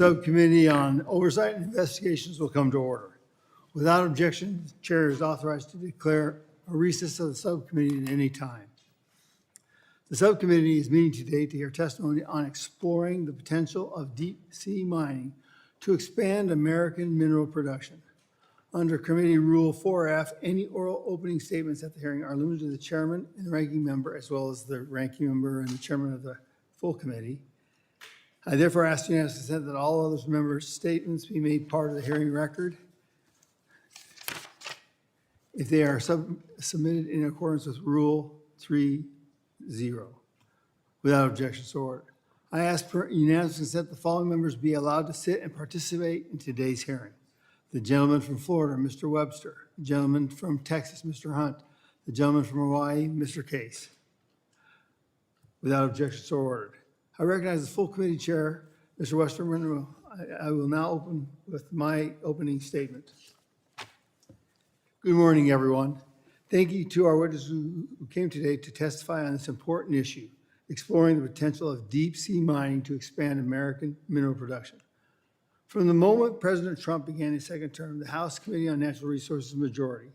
Subcommittee on Oversight and Investigations will come to order. Without objection, the chair is authorized to declare a recess of the subcommittee at any time. The subcommittee is meeting today to hear testimony on exploring the potential of deep sea mining to expand American mineral production. Under Committee Rule 4F, any oral opening statements at the hearing are limited to the chairman and the ranking member, as well as the ranking member and the chairman of the full committee. I therefore ask unanimous consent that all other members' statements be made part of the hearing record if they are submitted in accordance with Rule 3.0. Without objection, so ordered. I ask for unanimous consent the following members be allowed to sit and participate in today's hearing. The gentleman from Florida, Mr. Webster. The gentleman from Texas, Mr. Hunt. The gentleman from Hawaii, Mr. Case. Without objection, so ordered. I recognize the full committee chair, Mr. Westerman. I will now open with my opening statement. Good morning, everyone. Thank you to our witnesses who came today to testify on this important issue, exploring the potential of deep sea mining to expand American mineral production. From the moment President Trump began his second term, the House Committee on Natural Resources majority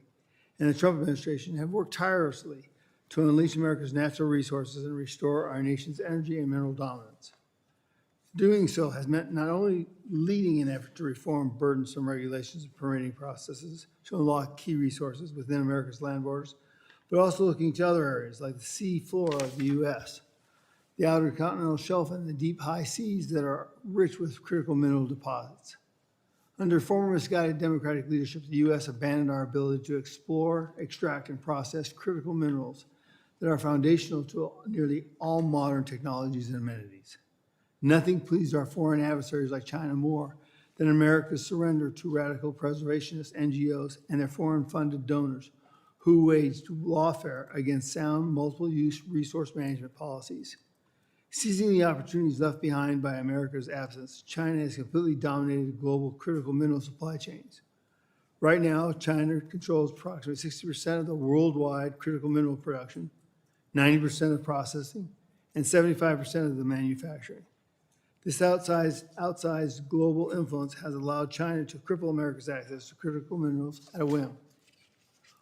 and the Trump administration have worked tirelessly to unleash America's natural resources and restore our nation's energy and mineral dominance. Doing so has meant not only leading an effort to reform burdensome regulations and permitting processes to unlock key resources within America's land borders, but also looking to other areas like the sea floor of the U.S., the outer continental shelf, and the deep high seas that are rich with critical mineral deposits. Under former misguided Democratic leadership, the U.S. abandoned our ability to explore, extract, and process critical minerals that are foundational to nearly all modern technologies and amenities. Nothing pleased our foreign adversaries like China more than America's surrender to radical preservationist NGOs and their foreign-funded donors who waged lawfare against sound multiple-use resource management policies. Seizing the opportunities left behind by America's absence, China has completely dominated global critical mineral supply chains. Right now, China controls approximately 60% of the worldwide critical mineral production, 90% of processing, and 75% of the manufacturing. This outsized global influence has allowed China to cripple America's access to critical minerals at a whim.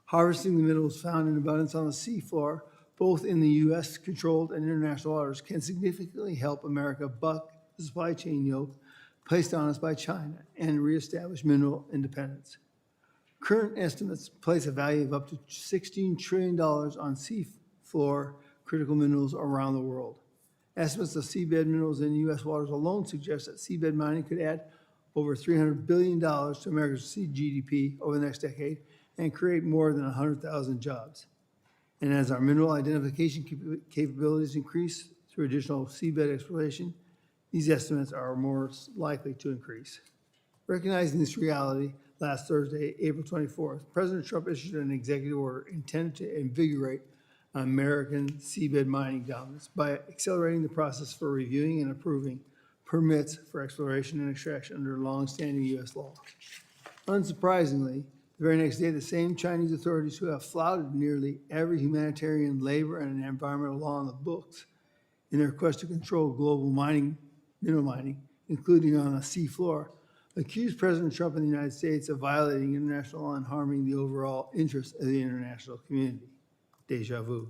Harvesting the minerals found in abundance on the seafloor, both in the U.S.-controlled and international waters, can significantly help America buck the supply chain yoke placed on us by China and reestablish mineral independence. Current estimates place a value of up to $16 trillion on seafloor critical minerals around the world. Estimates of seabed minerals in U.S. waters alone suggest that seabed mining could add over $300 billion to America's GDP over the next decade and create more than 100,000 jobs. And as our mineral identification capabilities increase through additional seabed exploration, these estimates are more likely to increase. Recognizing this reality, last Thursday, April 24th, President Trump issued an executive order intended to invigorate American seabed mining dominance by accelerating the process for reviewing and approving permits for exploration and extraction under longstanding U.S. law. Unsurprisingly, the very next day, the same Chinese authorities who have flouted nearly every humanitarian, labor, and environmental law on the books in their quest to control global mineral mining, including on the seafloor, accused President Trump and the United States of violating international law and harming the overall interests of the international community. Deja vu.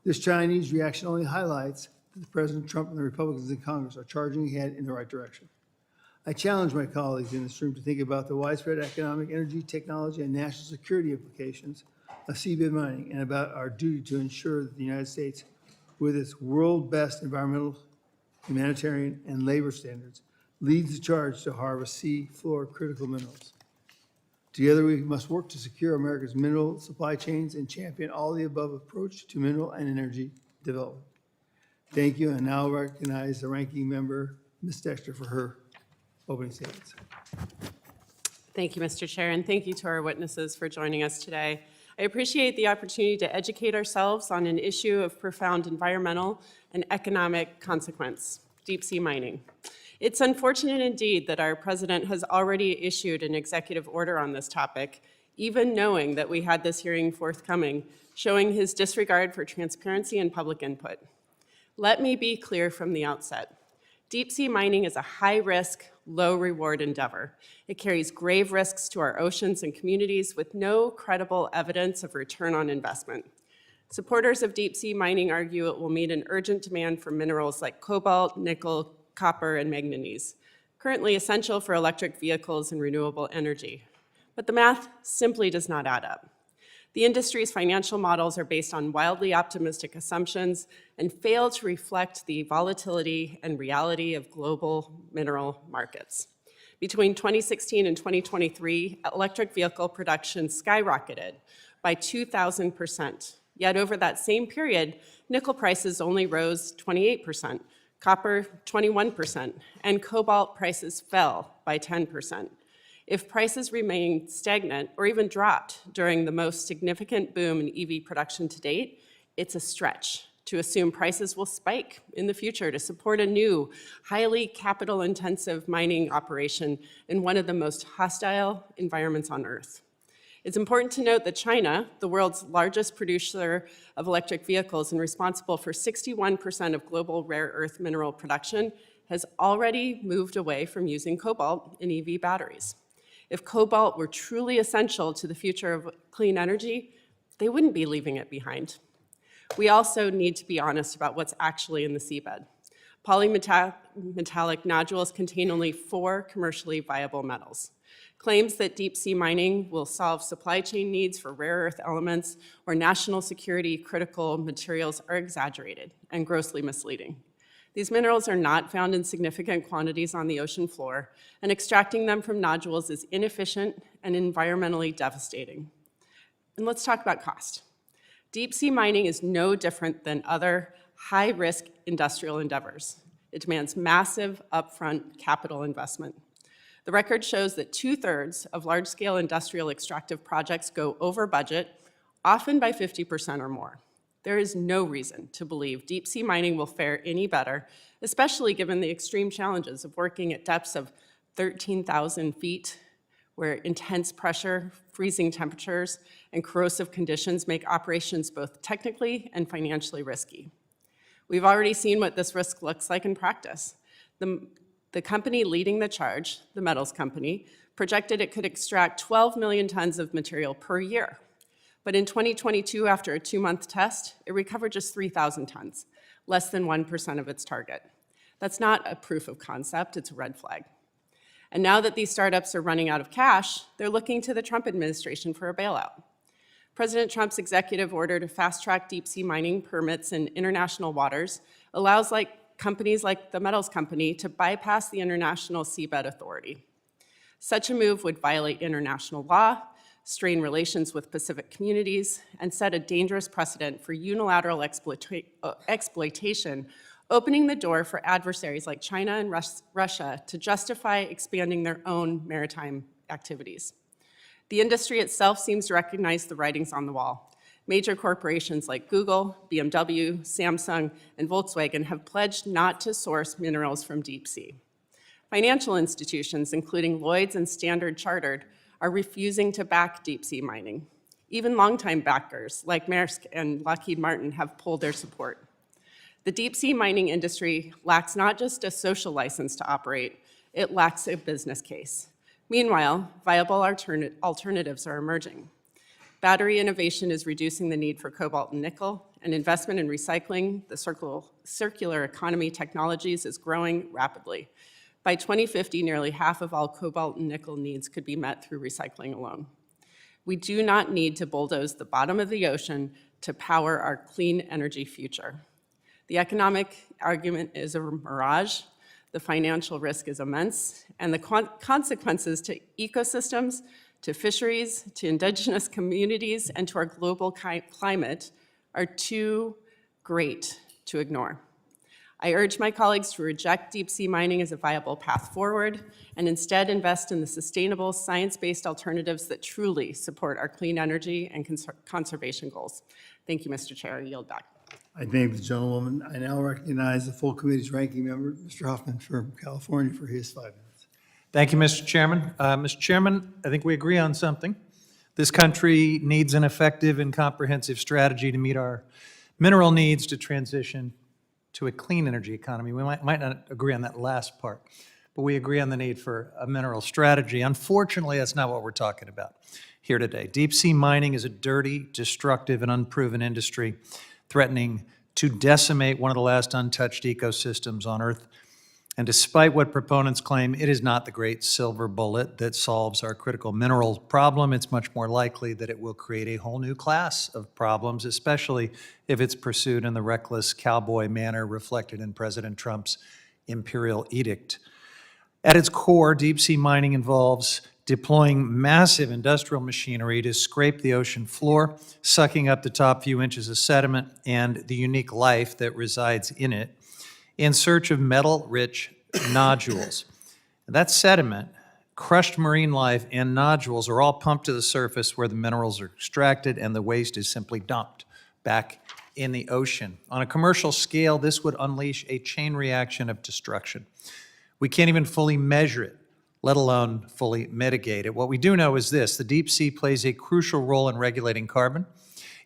This Chinese reaction only highlights that President Trump and the Republicans in Congress are charging ahead in the right direction. I challenge my colleagues in this room to think about the widespread economic, energy, technology, and national security implications of seabed mining and about our duty to ensure that the United States, with its world-best environmental, humanitarian, and labor standards, leads the charge to harvest sea floor critical minerals. Together, we must work to secure America's mineral supply chains and champion all the above approach to mineral and energy development. Thank you, and now recognize the ranking member, Ms. Dexter, for her opening statements. Thank you, Mr. Chair, and thank you to our witnesses for joining us today. I appreciate the opportunity to educate ourselves on an issue of profound environmental and economic consequence, deep sea mining. It's unfortunate indeed that our president has already issued an executive order on this topic, even knowing that we had this hearing forthcoming, showing his disregard for transparency and public input. Let me be clear from the outset. Deep-sea mining is a high-risk, low-reward endeavor. It carries grave risks to our oceans and communities with no credible evidence of return on investment. Supporters of deep-sea mining argue it will meet an urgent demand for minerals like cobalt, nickel, copper, and manganese, currently essential for electric vehicles and renewable energy. But the math simply does not add up. The industry's financial models are based on wildly optimistic assumptions and fail to reflect the volatility and reality of global mineral markets. Between 2016 and 2023, electric vehicle production skyrocketed by 2,000%. Yet over that same period, nickel prices only rose 28%, copper 21%, and cobalt prices fell by 10%. If prices remained stagnant or even dropped during the most significant boom in EV production to date, it's a stretch to assume prices will spike in the future to support a new, highly capital-intensive mining operation in one of the most hostile environments on Earth. It's important to note that China, the world's largest producer of electric vehicles and responsible for 61% of global rare earth mineral production, has already moved away from using cobalt in EV batteries. If cobalt were truly essential to the future of clean energy, they wouldn't be leaving it behind. We also need to be honest about what's actually in the seabed. Polymetallic nodules contain only 4 commercially viable metals. Claims that deep-sea mining will solve supply chain needs for rare earth elements or national security critical materials are exaggerated and grossly misleading. These minerals are not found in significant quantities on the ocean floor, and extracting them from nodules is inefficient and environmentally devastating. And let's talk about cost. Deep-sea mining is no different than other high-risk industrial endeavors. It demands massive upfront capital investment. The record shows that 2/3 of large-scale industrial extractive projects go over budget, often by 50% or more. There is no reason to believe deep-sea mining will fare any better, especially given the extreme challenges of working at depths of 13,000 feet, where intense pressure, freezing temperatures, and corrosive conditions make operations both technically and financially risky. We've already seen what this risk looks like in practice. The company leading the charge, the metals company, projected it could extract 12 million tons of material per year. But in 2022, after a 2-month test, it recovered just 3,000 tons, less than 1% of its target. That's not a proof of concept, it's a red flag. And now that these startups are running out of cash, they're looking to the Trump administration for a bailout. President Trump's executive order to fast-track deep-sea mining permits in international waters allows companies like the metals company to bypass the International Seabed Authority. Such a move would violate international law, strain relations with Pacific communities, and set a dangerous precedent for unilateral exploitation, opening the door for adversaries like China and Russia to justify expanding their own maritime activities. The industry itself seems to recognize the writings on the wall. Major corporations like Google, BMW, Samsung, and Volkswagen have pledged not to source minerals from deep sea. Financial institutions, including Lloyd's and Standard Chartered, are refusing to back deep sea mining. Even longtime backers like Maersk and Lockheed Martin have pulled their support. The deep sea mining industry lacks not just a social license to operate, it lacks a business case. Meanwhile, viable alternatives are emerging. Battery innovation is reducing the need for cobalt and nickel, and investment in recycling, the circular economy technologies is growing rapidly. By 2050, nearly half of all cobalt and nickel needs could be met through recycling alone. We do not need to bulldoze the bottom of the ocean to power our clean energy future. The economic argument is a mirage, the financial risk is immense, and the consequences to ecosystems, to fisheries, to indigenous communities, and to our global climate are too great to ignore. I urge my colleagues to reject deep-sea mining as a viable path forward and instead invest in the sustainable, science-based alternatives that truly support our clean energy and conservation goals. Thank you, Mr. Chair. I yield back. I thank the gentlewoman. I now recognize the full committee's ranking member, Mr. Huffman from California, for his 5 minutes. Thank you, Mr. Chairman. Mr. Chairman, I think we agree on something. This country needs an effective and comprehensive strategy to meet our mineral needs to transition to a clean energy economy. We might not agree on that last part, but we agree on the need for a mineral strategy. Unfortunately, that's not what we're talking about here today. Deep sea mining is a dirty, destructive, and unproven industry threatening to decimate one of the last untouched ecosystems on Earth. And despite what proponents claim, it is not the great silver bullet that solves our critical mineral problem. It's much more likely that it will create a whole new class of problems, especially if it's pursued in the reckless cowboy manner reflected in President Trump's imperial edict. At its core, deep-sea mining involves deploying massive industrial machinery to scrape the ocean floor, sucking up the top few inches of sediment and the unique life that resides in it, in search of metal-rich nodules. That sediment, crushed marine life, and nodules are all pumped to the surface where the minerals are extracted and the waste is simply dumped back in the ocean. On a commercial scale, this would unleash a chain reaction of destruction. We can't even fully measure it, let alone fully mitigate it. What we do know is this: the deep sea plays a crucial role in regulating carbon.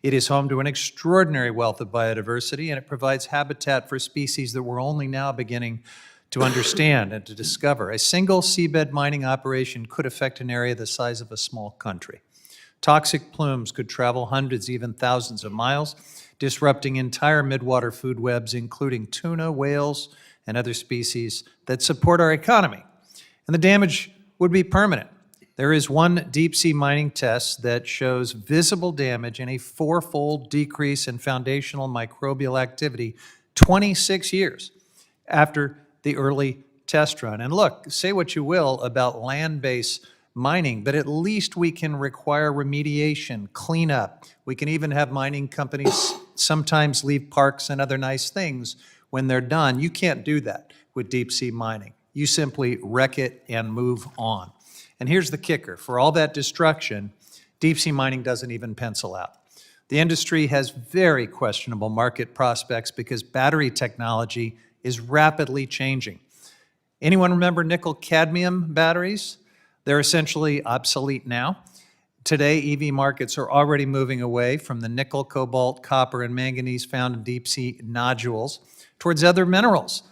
It is home to an extraordinary wealth of biodiversity, and it provides habitat for species that we're only now beginning to understand and to discover. A single seabed mining operation could affect an area the size of a small country. Toxic plumes could travel hundreds, even thousands of miles, disrupting entire midwater food webs, including tuna, whales, and other species that support our economy. And the damage would be permanent. There is one deep-sea mining test that shows visible damage and a 4-fold decrease in foundational microbial activity 26 years after the early test run. And look, say what you will about land-based mining, but at least we can require remediation, cleanup. We can even have mining companies sometimes leave parks and other nice things when they're done. You can't do that with deep-sea mining. You simply wreck it and move on. And here's the kicker: for all that destruction, deep-sea mining doesn't even pencil out. The industry has very questionable market prospects because battery technology is rapidly changing. Anyone remember nickel-cadmium batteries? They're essentially obsolete now. Today, EV markets are already moving away from the nickel, cobalt, copper, and manganese found in deep-sea nodules towards other minerals.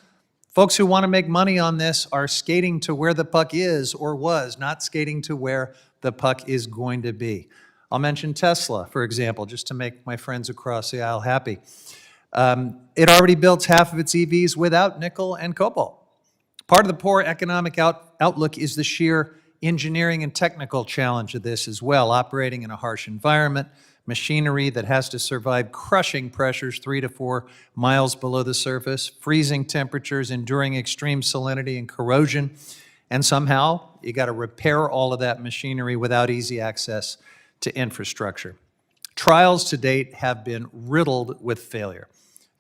Folks who want to make money on this are skating to where the puck is or was, not skating to where the puck is going to be. I'll mention Tesla, for example, just to make my friends across the aisle happy. It already builds half of its EVs without nickel and cobalt. Part of the poor economic outlook is the sheer engineering and technical challenge of this as well, operating in a harsh environment, machinery that has to survive crushing pressures 3 to 4 miles below the surface, freezing temperatures, enduring extreme salinity and corrosion, and somehow you got to repair all of that machinery without easy access to infrastructure. Trials to date have been riddled with failure.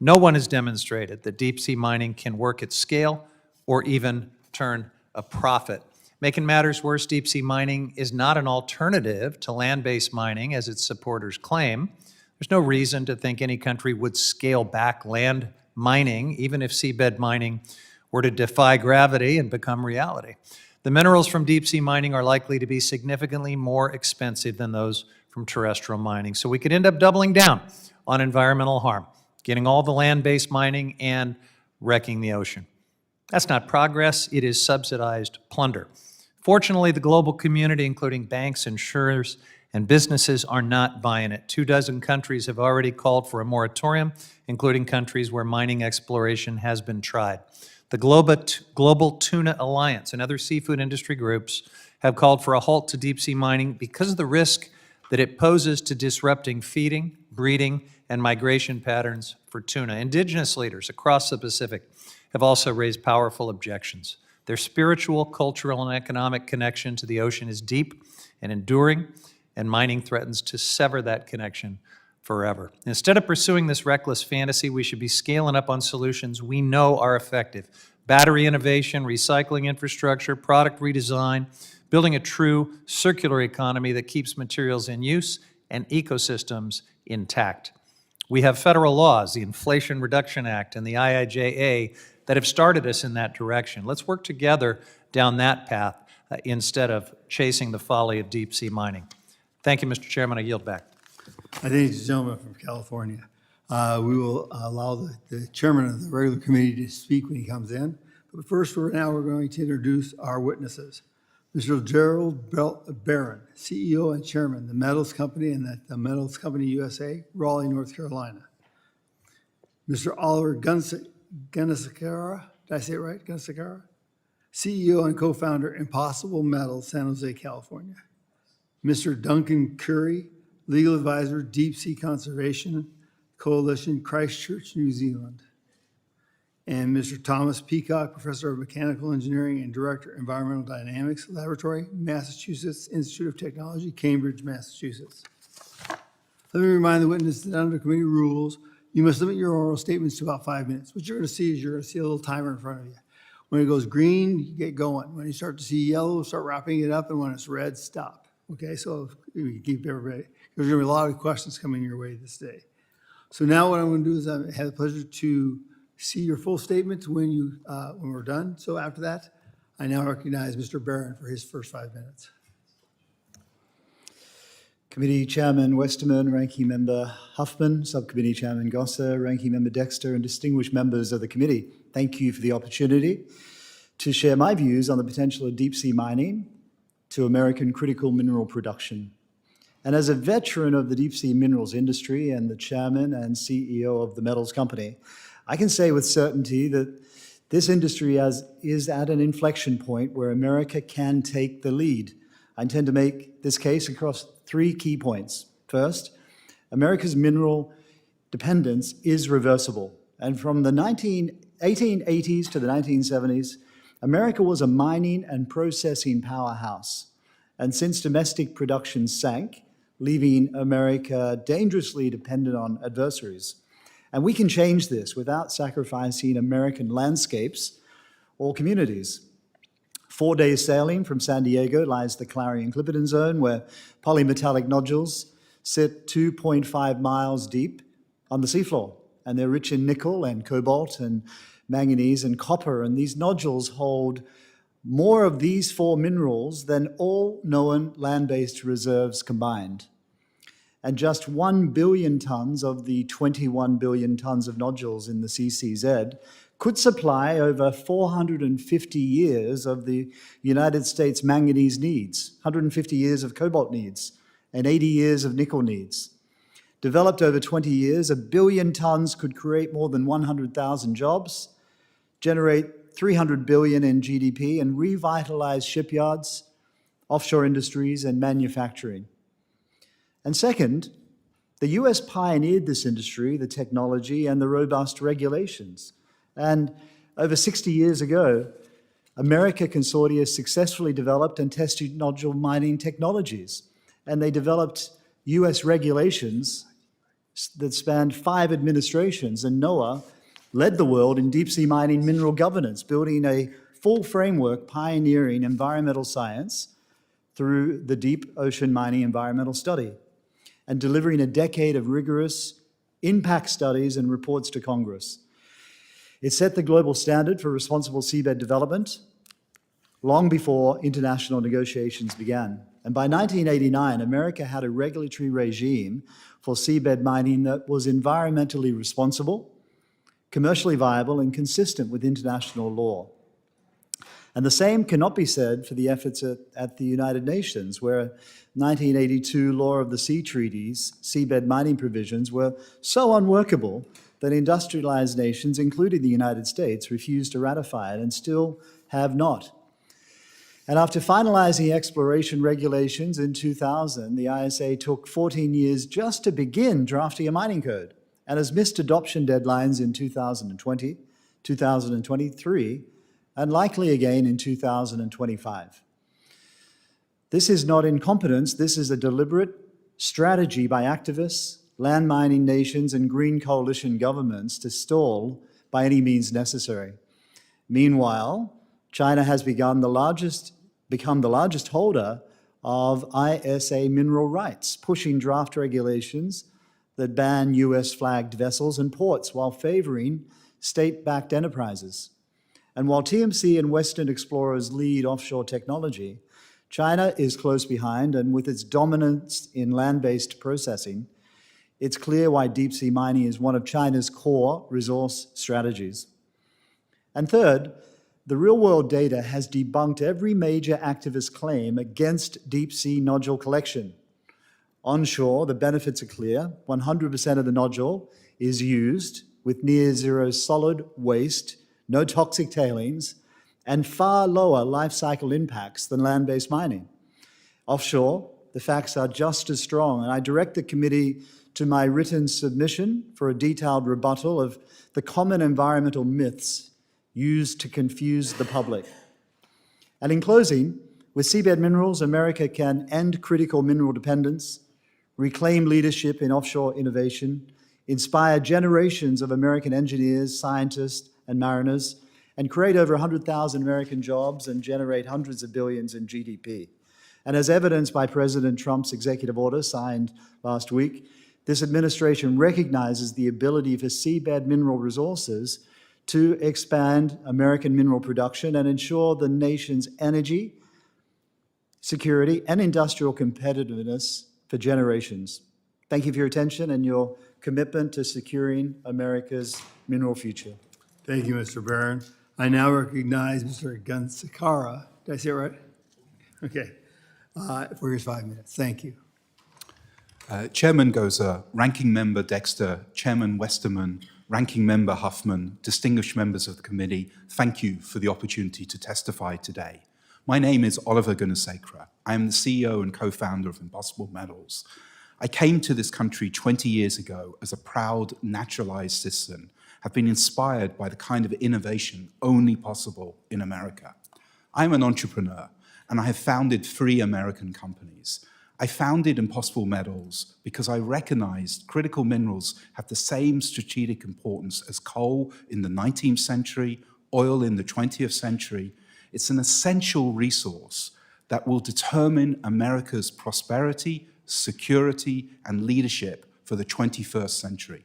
No one has demonstrated that deep-sea mining can work at scale or even turn a profit. Making matters worse, deep-sea mining is not an alternative to land-based mining, as its supporters claim. There's no reason to think any country would scale back land mining, even if seabed mining were to defy gravity and become reality. The minerals from deep-sea mining are likely to be significantly more expensive than those from terrestrial mining. So we could end up doubling down on environmental harm, getting all the land-based mining and wrecking the ocean. That's not progress, it is subsidized plunder. Fortunately, the global community, including banks, insurers, and businesses, are not buying it. 24 countries have already called for a moratorium, including countries where mining exploration has been tried. The Global Tuna Alliance and other seafood industry groups have called for a halt to deep-sea mining because of the risk that it poses to disrupting feeding, breeding, and migration patterns for tuna. Indigenous leaders across the Pacific have also raised powerful objections. Their spiritual, cultural, and economic connection to the ocean is deep and enduring, and mining threatens to sever that connection forever. Instead of pursuing this reckless fantasy, we should be scaling up on solutions we know are effective: battery innovation, recycling infrastructure, product redesign, building a true circular economy that keeps materials in use and ecosystems intact. We have federal laws, the Inflation Reduction Act and the IIJA, that have started us in that direction. Let's work together down that path instead of chasing the folly of deep-sea mining. Thank you, Mr. Chairman. I yield back. I thank the gentleman from California. We will allow the chairman of the regular committee to speak when he comes in. But first, we're going to introduce our witnesses. Mr. Gerald Barron, CEO and Chairman, the Metals Company and the Metals Company USA, Raleigh, North Carolina. Mr. Oliver Gunasekara, did I say it right? Gunasekara? CEO and co-founder, Impossible Metals, San Jose, California. Mr. Duncan Currie, legal advisor, Deep Sea Conservation Coalition, Christchurch, New Zealand. And Mr. Thomas Peacock, professor of mechanical engineering and director, Environmental Dynamics Laboratory, Massachusetts Institute of Technology, Cambridge, Massachusetts. Let me remind the witness that under committee rules, you must limit your oral statements to about 5 minutes. What you're going to see is you're going to see a little timer in front of you. When it goes green, you get going. When you start to see yellow, start wrapping it up, and when it's red, stop. Okay, so we can keep everybody, there's going to be a lot of questions coming your way this day. So now what I'm going to do is I have the pleasure to see your full statement when we're done. So after that, I now recognize Mr. Barron for his first 5 minutes. Committee Chairman Westerman, Ranking Member Huffman, Subcommittee Chairman Gosser, Ranking Member Dexter, and distinguished members of the committee, thank you for the opportunity to share my views on the potential of deep sea mining to American critical mineral production. And as a veteran of the deep sea minerals industry and the chairman and CEO of the Metals Company, I can say with certainty that this industry is at an inflection point where America can take the lead. I intend to make this case across 3 key points. First, America's mineral dependence is reversible. And from the 1880s to the 1970s, America was a mining and processing powerhouse. And since domestic production sank, leaving America dangerously dependent on adversaries. And we can change this without sacrificing American landscapes or communities. 4 days sailing from San Diego lies the Clarion-Clipperton Zone, where polymetallic nodules sit 2.5 miles deep on the seafloor. And they're rich in nickel and cobalt and manganese and copper. And these nodules hold more of these 4 minerals than all known land-based reserves combined. And just 1 billion tons of the 21 billion tons of nodules in the CCZ could supply over 450 years of the United States manganese needs, 150 years of cobalt needs, and 80 years of nickel needs. Developed over 20 years, 1 billion tons could create more than 100,000 jobs, generate 300 billion in GDP, and revitalize shipyards, offshore industries, and manufacturing. And second, the US pioneered this industry, the technology, and the robust regulations. And over 60 years ago, America Consortia successfully developed and tested nodule mining technologies. And they developed US regulations that spanned 5 administrations. And NOAA led the world in deep sea mining mineral governance, building a full framework pioneering environmental science through the deep ocean mining environmental study, and delivering a decade of rigorous impact studies and reports to Congress. It set the global standard for responsible seabed development long before international negotiations began. And by 1989, America had a regulatory regime for seabed mining that was environmentally responsible, commercially viable, and consistent with international law. And the same cannot be said for the efforts at the United Nations, where 1982 Law of the Sea Treaties, seabed mining provisions, were so unworkable that industrialized nations, including the United States, refused to ratify it and still have not. And after finalizing exploration regulations in 2000, the ISA took 14 years just to begin drafting a mining code and has missed adoption deadlines in 2020, 2023, and likely again in 2025. This is not incompetence, this is a deliberate strategy by activists, land mining nations, and green coalition governments to stall by any means necessary. Meanwhile, China has become the largest holder of ISA mineral rights, pushing draft regulations that ban US-flagged vessels and ports while favoring state-backed enterprises. And while TMC and Western explorers lead offshore technology, China is close behind, and with its dominance in land-based processing, it's clear why deep-sea mining is one of China's core resource strategies. And third, the real-world data has debunked every major activist claim against deep-sea nodule collection. Onshore, the benefits are clear. 100% of the nodule is used with near zero solid waste, no toxic tailings, and far lower life cycle impacts than land-based mining. Offshore, the facts are just as strong, and I direct the committee to my written submission for a detailed rebuttal of the common environmental myths used to confuse the public. And in closing, with seabed minerals, America can end critical mineral dependence, reclaim leadership in offshore innovation, inspire generations of American engineers, scientists, and mariners, and create over 100,000 American jobs and generate hundreds of billions in GDP. And as evidenced by President Trump's executive order signed last week, this administration recognizes the ability for seabed mineral resources to expand American mineral production and ensure the nation's energy, security, and industrial competitiveness for generations. Thank you for your attention and your commitment to securing America's mineral future. Thank you, Mr. Barron. I now recognize Mr. Gunasekara. Did I say it right? Okay. For his 5 minutes. Thank you. Chairman Goza, Ranking Member Dexter, Chairman Westerman, Ranking Member Huffman, distinguished members of the committee, thank you for the opportunity to testify today. My name is Oliver Gunasekara. I am the CEO and co-founder of Impossible Metals. I came to this country 20 years ago as a proud naturalized citizen, have been inspired by the kind of innovation only possible in America. I'm an entrepreneur, and I have founded 3 American companies. I founded Impossible Metals because I recognized critical minerals have the same strategic importance as coal in the 19th century, oil in the 20th century. It's an essential resource that will determine America's prosperity, security, and leadership for the 21st century.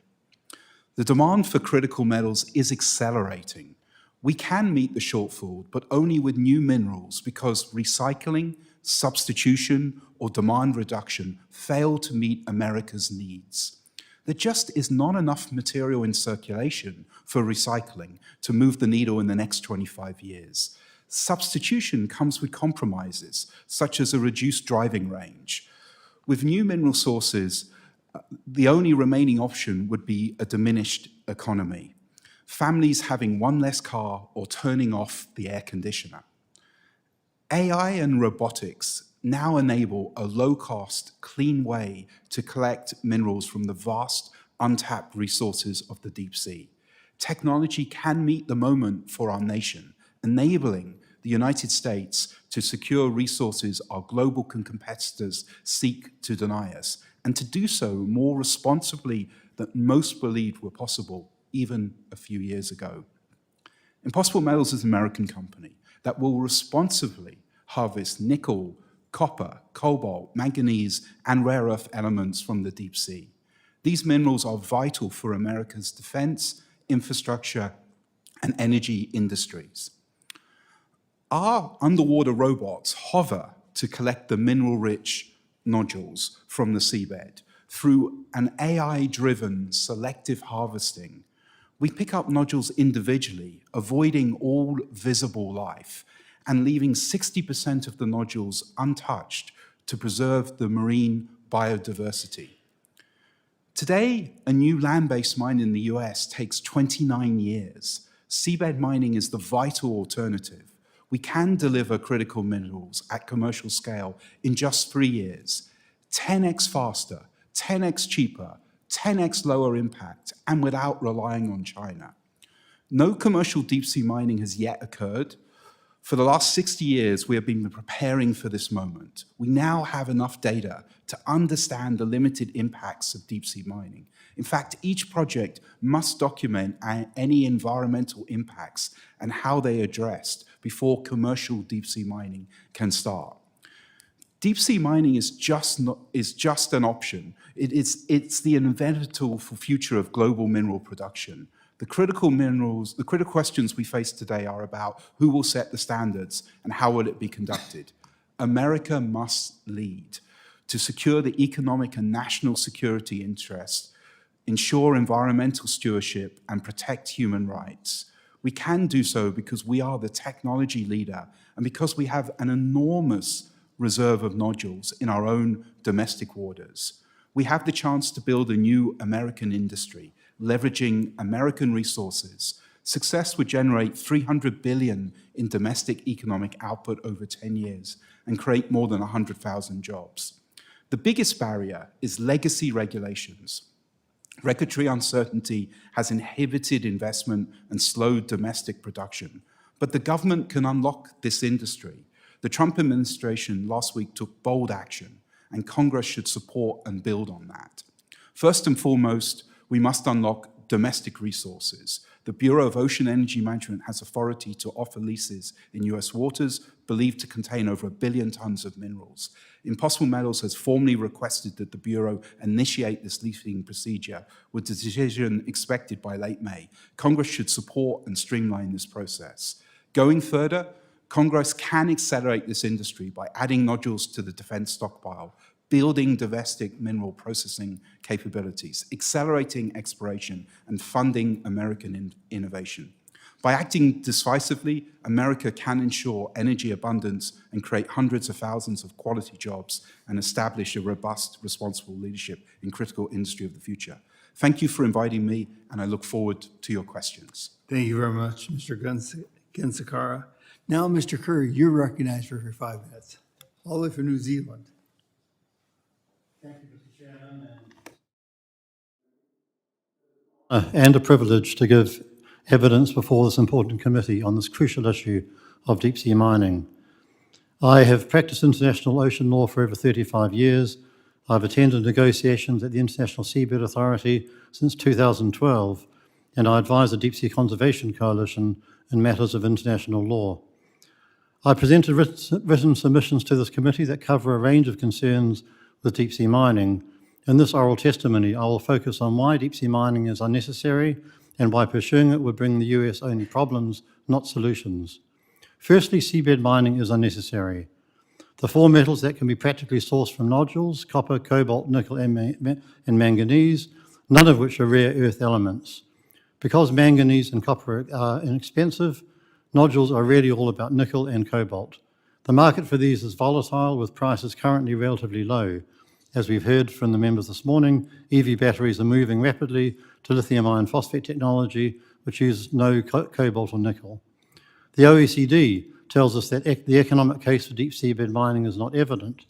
The demand for critical metals is accelerating. We can meet the shortfall, but only with new minerals because recycling, substitution, or demand reduction fail to meet America's needs. There just is not enough material in circulation for recycling to move the needle in the next 25 years. Substitution comes with compromises, such as a reduced driving range. With new mineral sources, the only remaining option would be a diminished economy. Families having one less car or turning off the air conditioner. AI and robotics now enable a low-cost, clean way to collect minerals from the vast, untapped resources of the deep sea. Technology can meet the moment for our nation, enabling the United States to secure resources our global competitors seek to deny us, and to do so more responsibly than most believed were possible even a few years ago. Impossible Metals is an American company that will responsibly harvest nickel, copper, cobalt, manganese, and rare earth elements from the deep sea. These minerals are vital for America's defense, infrastructure, and energy industries. Our underwater robots hover to collect the mineral-rich nodules from the seabed. Through an AI-driven selective harvesting, we pick up nodules individually, avoiding all visible life, and leaving 60% of the nodules untouched to preserve the marine biodiversity. Today, a new land-based mine in the US takes 29 years. Seabed mining is the vital alternative. We can deliver critical minerals at commercial scale in just 3 years, 10x faster, 10x cheaper, 10x lower impact, and without relying on China. No commercial deep-sea mining has yet occurred. For the last 60 years, we have been preparing for this moment. We now have enough data to understand the limited impacts of deep-sea mining. In fact, each project must document any environmental impacts and how they are addressed before commercial deep-sea mining can start. Deep-sea mining is just an option. It's the inevitable future of global mineral production. The critical questions we face today are about who will set the standards and how will it be conducted. America must lead. to secure the economic and national security interests, ensure environmental stewardship, and protect human rights. We can do so because we are the technology leader and because we have an enormous reserve of nodules in our own domestic waters. We have the chance to build a new American industry, leveraging American resources. Success would generate $300 billion in domestic economic output over 10 years and create more than 100,000 jobs. The biggest barrier is legacy regulations. Regulatory uncertainty has inhibited investment and slowed domestic production, but the government can unlock this industry. The Trump administration last week took bold action, and Congress should support and build on that. First and foremost, we must unlock domestic resources. The Bureau of Ocean Energy Management has authority to offer leases in US waters believed to contain over 1 billion tons of minerals. Impossible Metals has formally requested that the Bureau initiate this leasing procedure, with the decision expected by late May. Congress should support and streamline this process. Going further, Congress can accelerate this industry by adding nodules to the defense stockpile, building domestic mineral processing capabilities, accelerating exploration, and funding American innovation. By acting decisively, America can ensure energy abundance and create hundreds of thousands of quality jobs and establish a robust, responsible leadership in critical industry of the future. Thank you for inviting me, and I look forward to your questions. Thank you very much, Mr. Gunasekara. Now, Mr. Currie, you're recognized for 5 minutes, all the way from New Zealand. Thank you, Mr. Chairman. And a privilege to give evidence before this important committee on this crucial issue of deep-sea mining. I have practiced international ocean law for over 35 years. I've attended negotiations at the International Seabed Authority since 2012, and I advise the Deep Sea Conservation Coalition in matters of international law. I presented written submissions to this committee that cover a range of concerns with deep-sea mining. In this oral testimony, I will focus on why deep-sea mining is unnecessary and why pursuing it would bring the US only problems, not solutions. Firstly, seabed mining is unnecessary. The 4 metals that can be practically sourced from nodules, copper, cobalt, nickel, and manganese, none of which are rare earth elements. Because manganese and copper are inexpensive, nodules are really all about nickel and cobalt. The market for these is volatile, with prices currently relatively low. As we've heard from the members this morning, EV batteries are moving rapidly to lithium iron phosphate technology, which uses no cobalt or nickel. The OECD tells us that the economic case for deep seabed mining is not evident.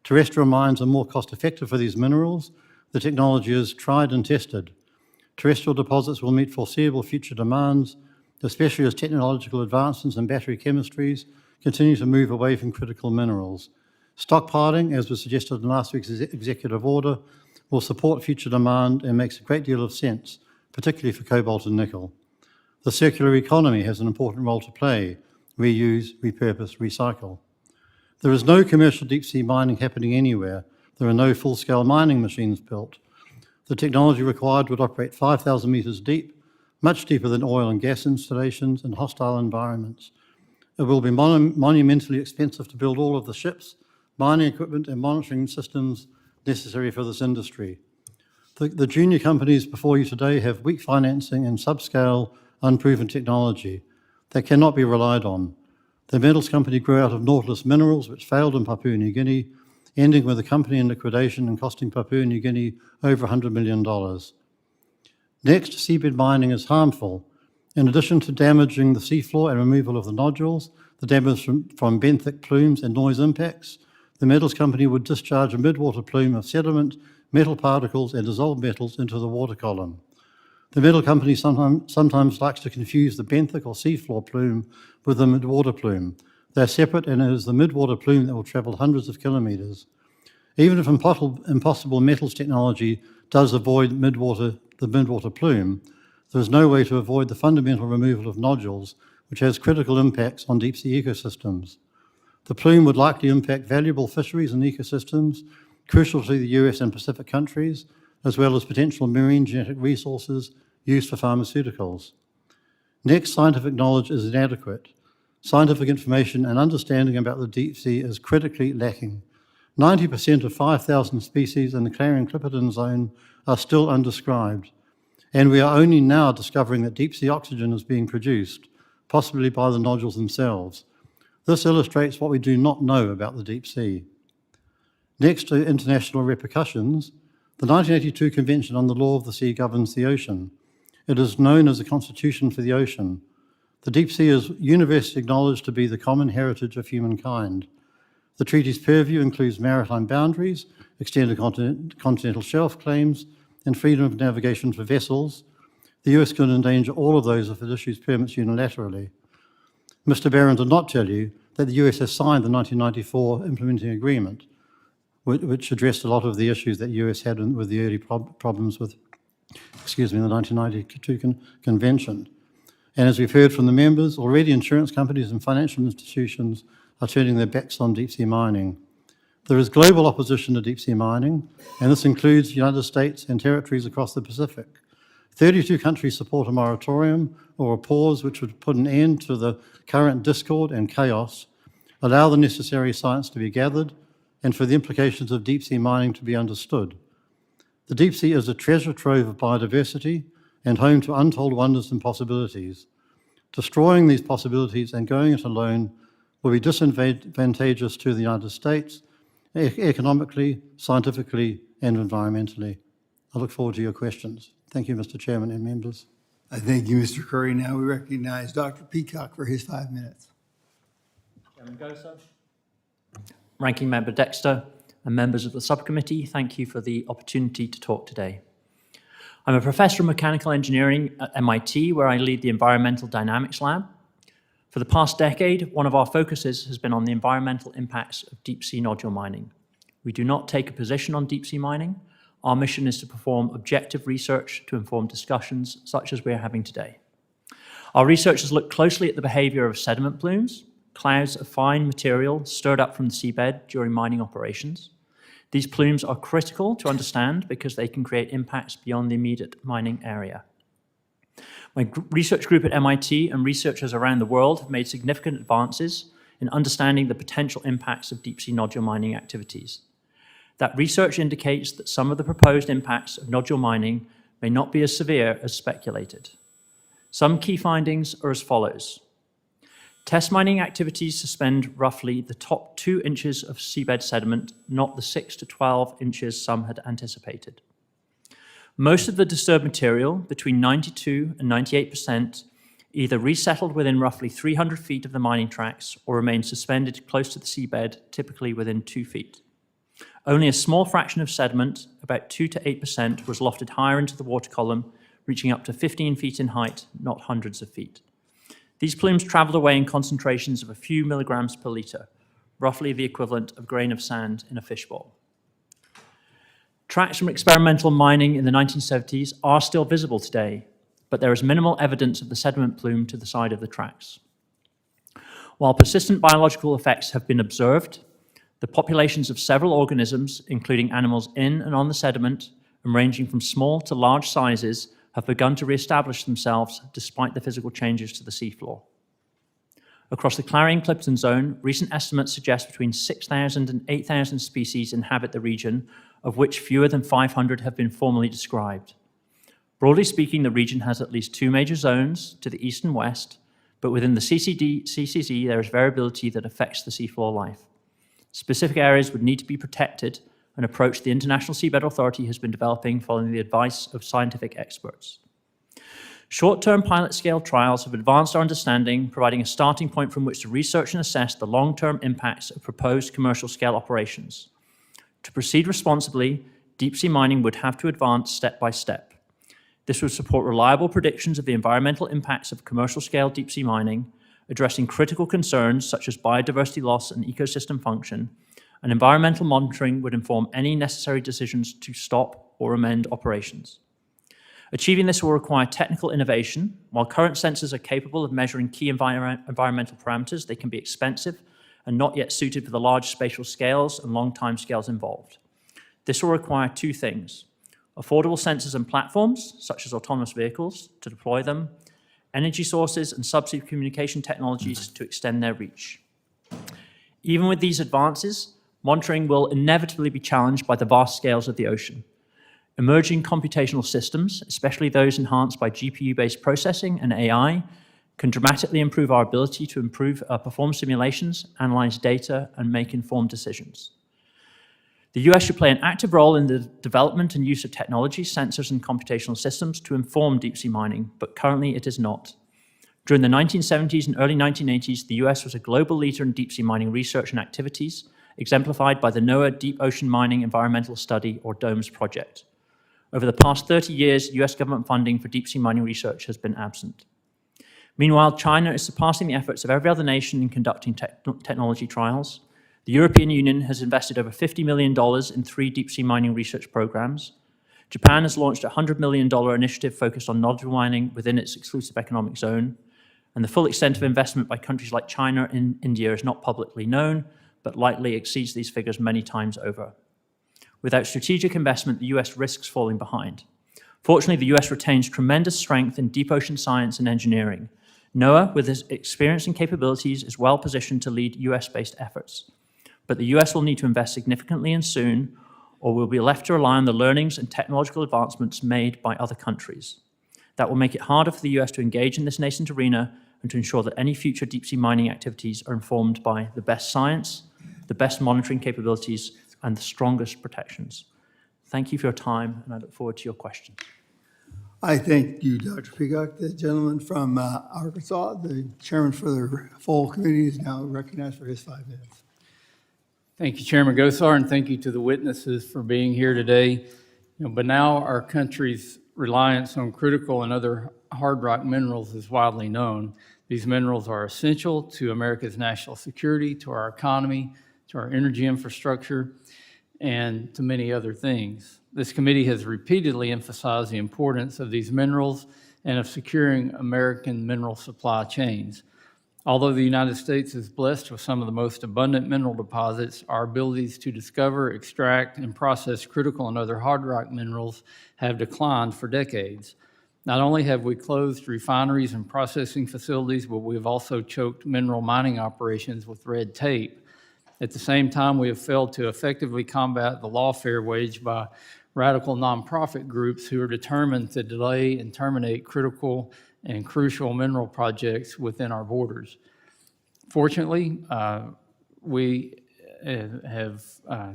Terrestrial mines are more cost-effective for these minerals. The technology is tried and tested. Terrestrial deposits will meet foreseeable future demands, especially as technological advancements in battery chemistries continue to move away from critical minerals. Stockpiling, as was suggested in last week's executive order, will support future demand and makes a great deal of sense, particularly for cobalt and nickel. The circular economy has an important role to play: reuse, repurpose, recycle. There is no commercial deep-sea mining happening anywhere. There are no full-scale mining machines built. The technology required would operate 5,000 meters deep, much deeper than oil and gas installations in hostile environments. It will be monumentally expensive to build all of the ships, mining equipment and monitoring systems necessary for this industry. The junior companies before you today have weak financing and subscale, unproven technology that cannot be relied on. The metals company grew out of Nautilus Minerals, which failed in Papua New Guinea, ending with the company in liquidation and costing Papua New Guinea over $100 million. Next, seabed mining is harmful. In addition to damaging the seafloor and removal of the nodules, the damage from benthic plumes and noise impacts, the metals company would discharge a midwater plume of sediment, metal particles, and dissolved metals into the water column. The metal company sometimes likes to confuse the benthic or seafloor plume with the midwater plume. They're separate, and it is the midwater plume that will travel hundreds of kilometres. Even if impossible metals technology does avoid the midwater plume, there is no way to avoid the fundamental removal of nodules, which has critical impacts on deep-sea ecosystems. The plume would likely impact valuable fisheries and ecosystems, crucial to the US and Pacific countries, as well as potential marine genetic resources used for pharmaceuticals. Next, scientific knowledge is inadequate. Scientific information and understanding about the deep sea is critically lacking. 90% of 5,000 species in the Clarion-Clipperton zone are still undescribed, and we are only now discovering that deep-sea oxygen is being produced, possibly by the nodules themselves. This illustrates what we do not know about the deep sea. Next to international repercussions, the 1982 Convention on the Law of the Sea governs the ocean. It is known as the Constitution for the Ocean. The deep sea is universally acknowledged to be the common heritage of humankind. The treaty's purview includes maritime boundaries, extended continental shelf claims, and freedom of navigation for vessels. The US could endanger all of those if it issues permits unilaterally. Mr. Barron did not tell you that the US has signed the 1994 implementing agreement, which addressed a lot of the issues that the US had with the early problems with, the 1992 convention. And as we've heard from the members, already insurance companies and financial institutions are turning their backs on deep-sea mining. There is global opposition to deep-sea mining, and this includes the United States and territories across the Pacific. 32 countries support a moratorium or a pause which would put an end to the current discord and chaos, allow the necessary science to be gathered, and for the implications of deep-sea mining to be understood. The deep sea is a treasure trove of biodiversity and home to untold wonders and possibilities. Destroying these possibilities and going it alone will be disadvantageous to the United States, economically, scientifically, and environmentally. I look forward to your questions. Thank you, Mr. Chairman and members. I thank you, Mr. Currie. Now we recognize Dr. Peacock for his 5 minutes. Chairman Gosa, Ranking Member Dexter, and members of the subcommittee, thank you for the opportunity to talk today. I'm a professor of mechanical engineering at MIT, where I lead the Environmental Dynamics Lab. For the past decade, one of our focuses has been on the environmental impacts of deep-sea nodule mining. We do not take a position on deep-sea mining. Our mission is to perform objective research to inform discussions such as we are having today. Our researchers look closely at the behavior of sediment plumes, clouds of fine material stirred up from the seabed during mining operations. These plumes are critical to understand because they can create impacts beyond the immediate mining area. My research group at MIT and researchers around the world have made significant advances in understanding the potential impacts of deep-sea nodule mining activities. That research indicates that some of the proposed impacts of nodule mining may not be as severe as speculated. Some key findings are as follows. Test mining activities suspend roughly the top 2 inches of seabed sediment, not the 6 to 12 inches some had anticipated. Most of the disturbed material, between 92 and 98%, either resettled within roughly 300 feet of the mining tracks or remained suspended close to the seabed, typically within 2 feet. Only a small fraction of sediment, about 2 to 8%, was lofted higher into the water column, reaching up to 15 feet in height, not hundreds of feet. These plumes traveled away in concentrations of a few milligrams per liter, roughly the equivalent of a grain of sand in a fishbowl. Tracks from experimental mining in the 1970s are still visible today, but there is minimal evidence of the sediment plume to the side of the tracks. While persistent biological effects have been observed, the populations of several organisms, including animals in and on the sediment, and ranging from small to large sizes, have begun to re-establish themselves despite the physical changes to the seafloor. Across the Clarion-Clipperton zone, recent estimates suggest between 6,000 and 8,000 species inhabit the region, of which fewer than 500 have been formally described. Broadly speaking, the region has at least 2 major zones to the east and west, but within the CCZ there is variability that affects the seafloor life. Specific areas would need to be protected, an approach the International Seabed Authority has been developing following the advice of scientific experts. Short-term pilot-scale trials have advanced our understanding, providing a starting point from which to research and assess the long-term impacts of proposed commercial-scale operations. To proceed responsibly, deep-sea mining would have to advance step by step. This would support reliable predictions of the environmental impacts of commercial-scale deep-sea mining, addressing critical concerns such as biodiversity loss and ecosystem function, and environmental monitoring would inform any necessary decisions to stop or amend operations. Achieving this will require technical innovation. While current sensors are capable of measuring key environmental parameters, they can be expensive and not yet suited for the large spatial scales and long time scales involved. This will require 2 things: affordable sensors and platforms, such as autonomous vehicles, to deploy them, energy sources and subsea communication technologies to extend their reach. Even with these advances, monitoring will inevitably be challenged by the vast scales of the ocean. Emerging computational systems, especially those enhanced by GPU-based processing and AI, can dramatically improve our ability to perform simulations, analyze data, and make informed decisions. The US should play an active role in the development and use of technology, sensors, and computational systems to inform deep-sea mining, but currently it is not. During the 1970s and early 1980s, the US was a global leader in deep-sea mining research and activities, exemplified by the NOAA Deep Ocean Mining Environmental Study, or DOMES project. Over the past 30 years, US government funding for deep-sea mining research has been absent. Meanwhile, China is surpassing the efforts of every other nation in conducting technology trials. The European Union has invested over $50 million in 3 deep-sea mining research programs. Japan has launched a $100 million initiative focused on nodule mining within its exclusive economic zone. And the full extent of investment by countries like China and India is not publicly known, but likely exceeds these figures many times over. Without strategic investment, the US risks falling behind. Fortunately, the US retains tremendous strength in deep ocean science and engineering. NOAA, with its experience and capabilities, is well positioned to lead US-based efforts. But the US will need to invest significantly and soon, or will be left to rely on the learnings and technological advancements made by other countries. That will make it harder for the US to engage in this nascent arena and to ensure that any future deep-sea mining activities are informed by the best science, the best monitoring capabilities, and the strongest protections. Thank you for your time, and I look forward to your questions. I thank you, Dr. Peacock. The gentleman from Arkansas, the chairman for the full committee, is now recognized for his 5 minutes. Thank you, Chairman Gosar, and thank you to the witnesses for being here today. But now our country's reliance on critical and other hard rock minerals is widely known. These minerals are essential to America's national security, to our economy, to our energy infrastructure, and to many other things. This committee has repeatedly emphasized the importance of these minerals and of securing American mineral supply chains. Although the United States is blessed with some of the most abundant mineral deposits, our abilities to discover, extract, and process critical and other hard rock minerals have declined for decades. Not only have we closed refineries and processing facilities, but we have also choked mineral mining operations with red tape. At the same time, we have failed to effectively combat the lawfare waged by radical nonprofit groups who are determined to delay and terminate critical and crucial mineral projects within our borders. Fortunately, we have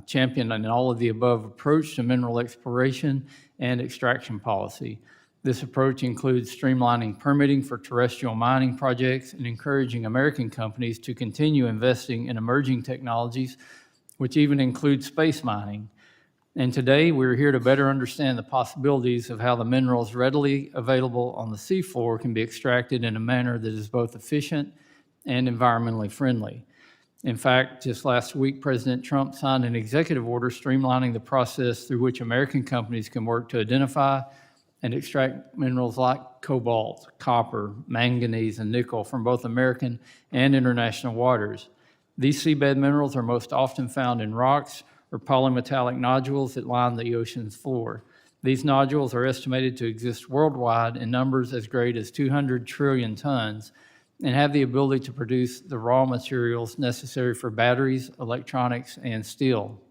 championed an all-of-the-above approach to mineral exploration and extraction policy. This approach includes streamlining permitting for terrestrial mining projects and encouraging American companies to continue investing in emerging technologies, which even include space mining. And today, we're here to better understand the possibilities of how the minerals readily available on the seafloor can be extracted in a manner that is both efficient and environmentally friendly. In fact, just last week, President Trump signed an executive order streamlining the process through which American companies can work to identify and extract minerals like cobalt, copper, manganese, and nickel from both American and international waters. These seabed minerals are most often found in rocks or polymetallic nodules that line the ocean's floor. These nodules are estimated to exist worldwide in numbers as great as 200 trillion tons and have the ability to produce the raw materials necessary for batteries, electronics, and steel.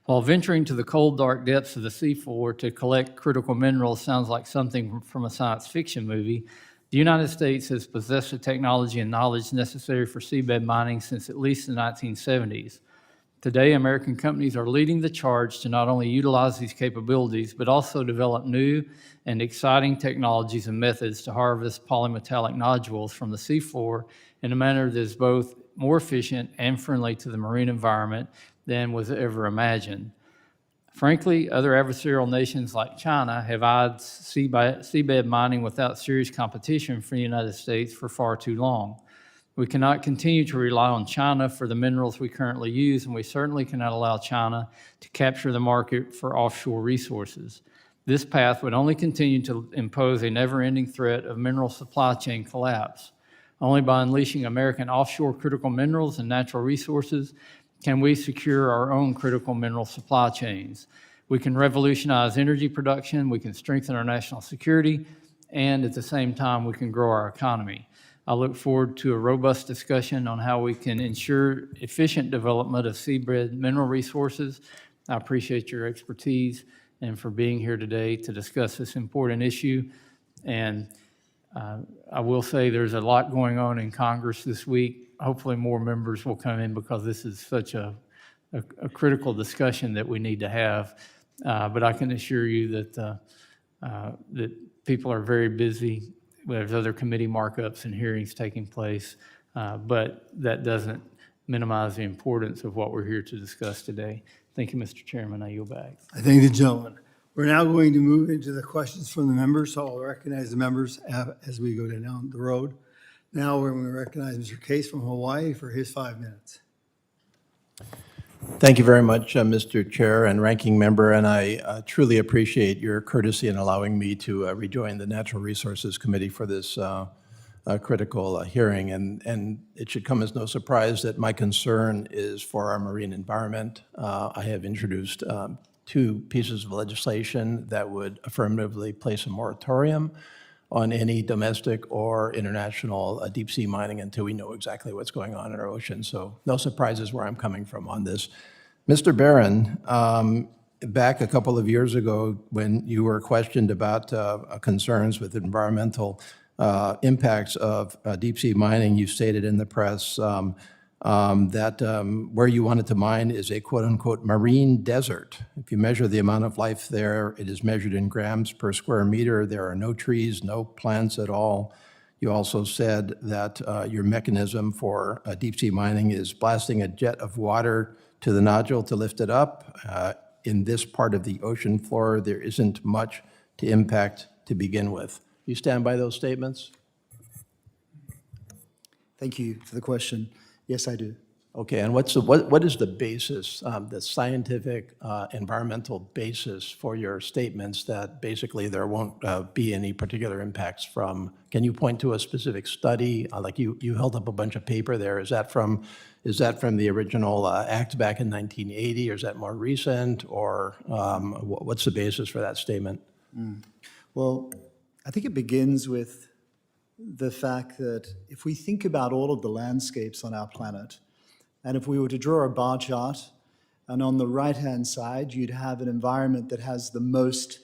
While venturing to the cold, dark depths of the seafloor to collect critical minerals sounds like something from a science fiction movie, the United States has possessed the technology and knowledge necessary for seabed mining since at least the 1970s. Today, American companies are leading the charge to not only utilize these capabilities, but also develop new and exciting technologies and methods to harvest polymetallic nodules from the seafloor in a manner that is both more efficient and friendly to the marine environment than was ever imagined. Frankly, other adversarial nations like China have eyed seabed mining without serious competition for the United States for far too long. We cannot continue to rely on China for the minerals we currently use, and we certainly cannot allow China to capture the market for offshore resources. This path would only continue to impose a never-ending threat of mineral supply chain collapse. Only by unleashing American offshore critical minerals and natural resources can we secure our own critical mineral supply chains. We can revolutionize energy production, we can strengthen our national security, and at the same time, we can grow our economy. I look forward to a robust discussion on how we can ensure efficient development of seabed mineral resources. I appreciate your expertise and for being here today to discuss this important issue. And I will say there's a lot going on in Congress this week. Hopefully more members will come in because this is such a critical discussion that we need to have. But I can assure you that that people are very busy. There's other committee markups and hearings taking place, but that doesn't minimize the importance of what we're here to discuss today. Thank you, Mr. Chairman. I yield back. I thank the gentleman. We're now going to move into the questions from the members, so I'll recognize the members as we go down the road. Now we're going to recognize Mr. Case from Hawaii for his 5 minutes. Thank you very much, Mr. Chair and Ranking Member, and I truly appreciate your courtesy in allowing me to rejoin the Natural Resources Committee for this critical hearing. And it should come as no surprise that my concern is for our marine environment. I have introduced 2 pieces of legislation that would affirmatively place a moratorium on any domestic or international deep sea mining until we know exactly what's going on in our ocean. So no surprises where I'm coming from on this. Mr. Barron, back a couple of years ago when you were questioned about concerns with environmental impacts of deep sea mining, you stated in the press that where you wanted to mine is a quote-unquote marine desert. If you measure the amount of life there, it is measured in grams per square meter. There are no trees, no plants at all. You also said that your mechanism for deep sea mining is blasting a jet of water to the nodule to lift it up. In this part of the ocean floor, there isn't much to impact to begin with. You stand by those statements? Thank you for the question. Yes, I do. Okay, and what is the basis, the scientific environmental basis for your statements that basically there won't be any particular impacts from? Can you point to a specific study? Like you held up a bunch of paper there. Is that from the original act back in 1980, or is that more recent, or what's the basis for that statement? Well, I think it begins with the fact that if we think about all of the landscapes on our planet, and if we were to draw a bar chart, and on the right-hand side, you'd have an environment that has the most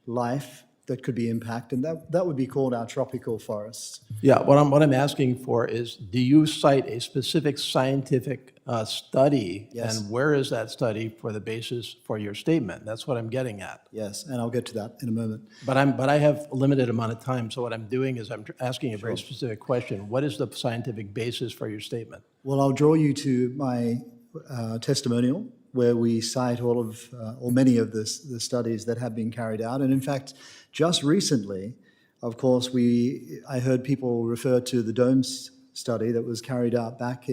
life that could be impacted, and that would be called our tropical forests. Yeah, what I'm asking for is, do you cite a specific scientific study? Yes. And where is that study for the basis for your statement? That's what I'm getting at. Yes, and I'll get to that in a moment. But I have a limited amount of time, so what I'm doing is I'm asking a very specific question. What is the scientific basis for your statement? Well, I'll draw you to my testimonial, where we cite all of, or many of the studies that have been carried out. And in fact, just recently, of course, I heard people refer to the DOMES study that was carried out back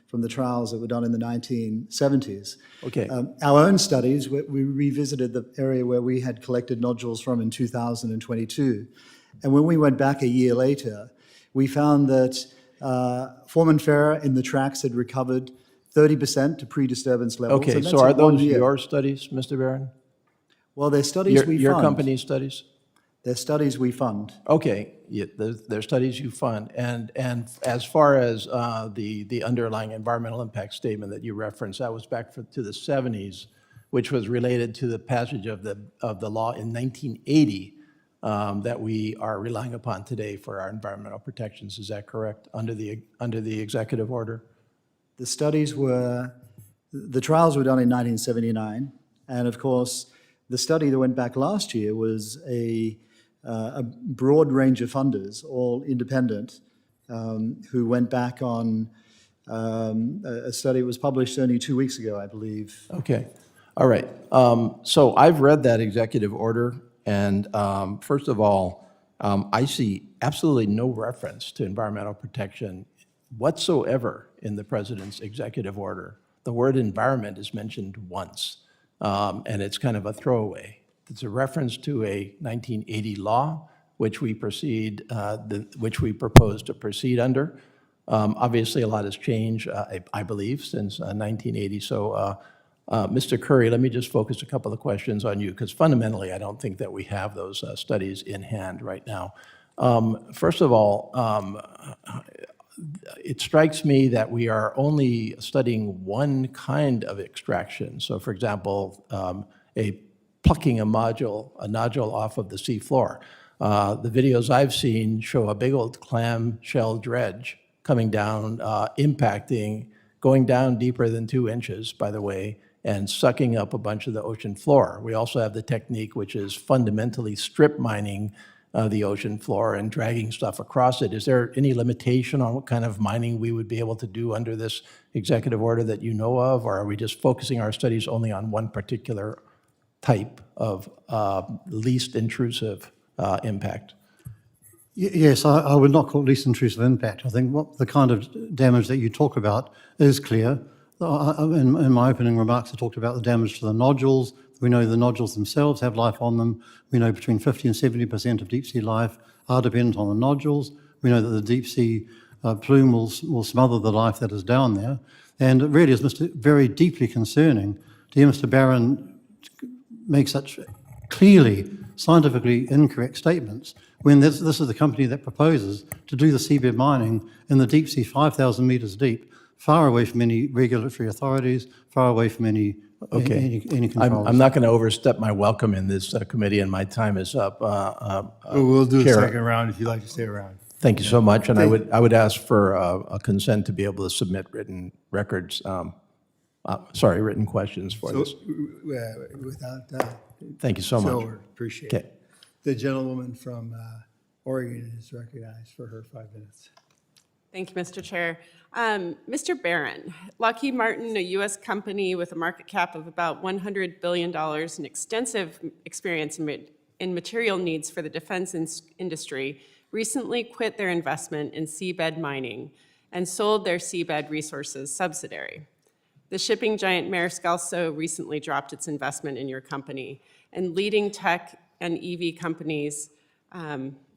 from the trials that were done in the 1970s. Okay. Our own studies, we revisited the area where we had collected nodules from in 2022. And when we went back a year later, we found that Formenfera in the tracks had recovered 30% to pre-disturbance levels. Okay, and that's so are in 1 those year. your studies, Mr. Barron? Well, they're studies we fund. Your company's studies? They're studies we fund. Okay, yeah, they're studies you fund. And as far as the underlying environmental impact statement that you referenced, that was back to the 70s, which was related to the passage of the law in 1980 that we are relying upon today for our environmental protections. Is that correct, under the executive order? The trials were done in 1979. And of course, the study that went back last year was a broad range of funders, all independent, who went back on a study that was published only 2 weeks ago, I believe. Okay, all right. So I've read that executive order, and first of all, I see absolutely no reference to environmental protection whatsoever in the president's executive order. The word environment is mentioned once, and it's kind of a throwaway. It's a reference to a 1980 law, which we propose to proceed under. Obviously, a lot has changed, I believe, since 1980. So, Mr. Currie, let me just focus a couple of questions on you, because fundamentally, I don't think that we have those studies in hand right now. First of all, it strikes me that we are only studying one kind of extraction. So for example, plucking a nodule off of the sea floor. The videos I've seen show a big old clamshell dredge coming down, impacting, going down deeper than 2 inches, by the way, and sucking up a bunch of the ocean floor. We also have the technique which is fundamentally strip mining the ocean floor and dragging stuff across it. Is there any limitation on what kind of mining we would be able to do under this executive order that you know of, or are we just focusing our studies only on one particular type of least intrusive impact? Yes, I would not call it least intrusive impact. I think the kind of damage that you talk about is clear. In my opening remarks, I talked about the damage to the nodules. We know the nodules themselves have life on them. We know between 50 and 70% of deep sea life are dependent on the nodules. We know that the deep sea plume will smother the life that is down there. And it really is very deeply concerning to hear Mr. Barron make such clearly scientifically incorrect statements when this is the company that proposes to do the seabed mining in the deep sea 5,000 meters deep, far away from any regulatory authorities, far away from any controls. I'm not going to overstep my welcome in this committee, and my time is up. We'll do a Chair. second round if you'd like to stay around. Thank you so much, and I would ask for a consent to be able to submit written records, written questions for this. Without Thank you so much. ordered. Appreciate Okay. it. The gentlewoman from Oregon is recognized for her 5 minutes. Thank you, Mr. Chair. Mr. Barron, Lockheed Martin, a U.S. company with a market cap of about $100 billion and extensive experience in material needs for the defense industry, recently quit their investment in seabed mining and sold their seabed resources subsidiary. The shipping giant Maersk also recently dropped its investment in your company, and leading tech and EV companies,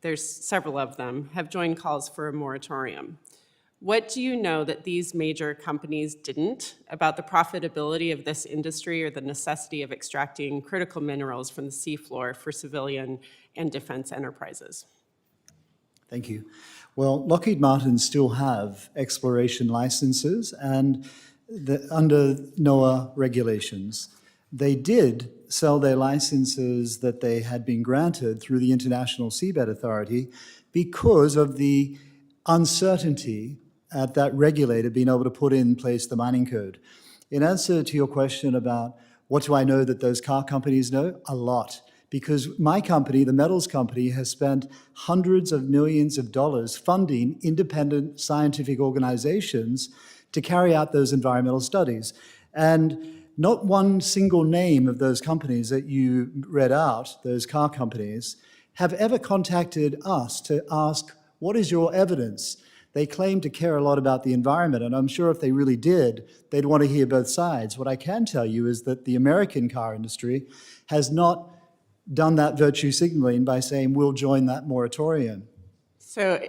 there's several of them, have joined calls for a moratorium. What do you know that these major companies didn't about the profitability of this industry or the necessity of extracting critical minerals from the seafloor for civilian and defense enterprises? Thank you. Well, Lockheed Martin still have exploration licenses and under NOAA regulations. They did sell their licenses that they had been granted through the International Seabed Authority because of the uncertainty at that regulator being able to put in place the mining code. In answer to your question about what do I know that those car companies know? A lot. Because my company, the metals company, has spent hundreds of millions of dollars funding independent scientific organizations to carry out those environmental studies. And not one single name of those companies that you read out, those car companies, have ever contacted us to ask, what is your evidence? They claim to care a lot about the environment, and I'm sure if they really did, they'd want to hear both sides. What I can tell you is that the American car industry has not done that virtue signaling by saying, we'll join that moratorium. So,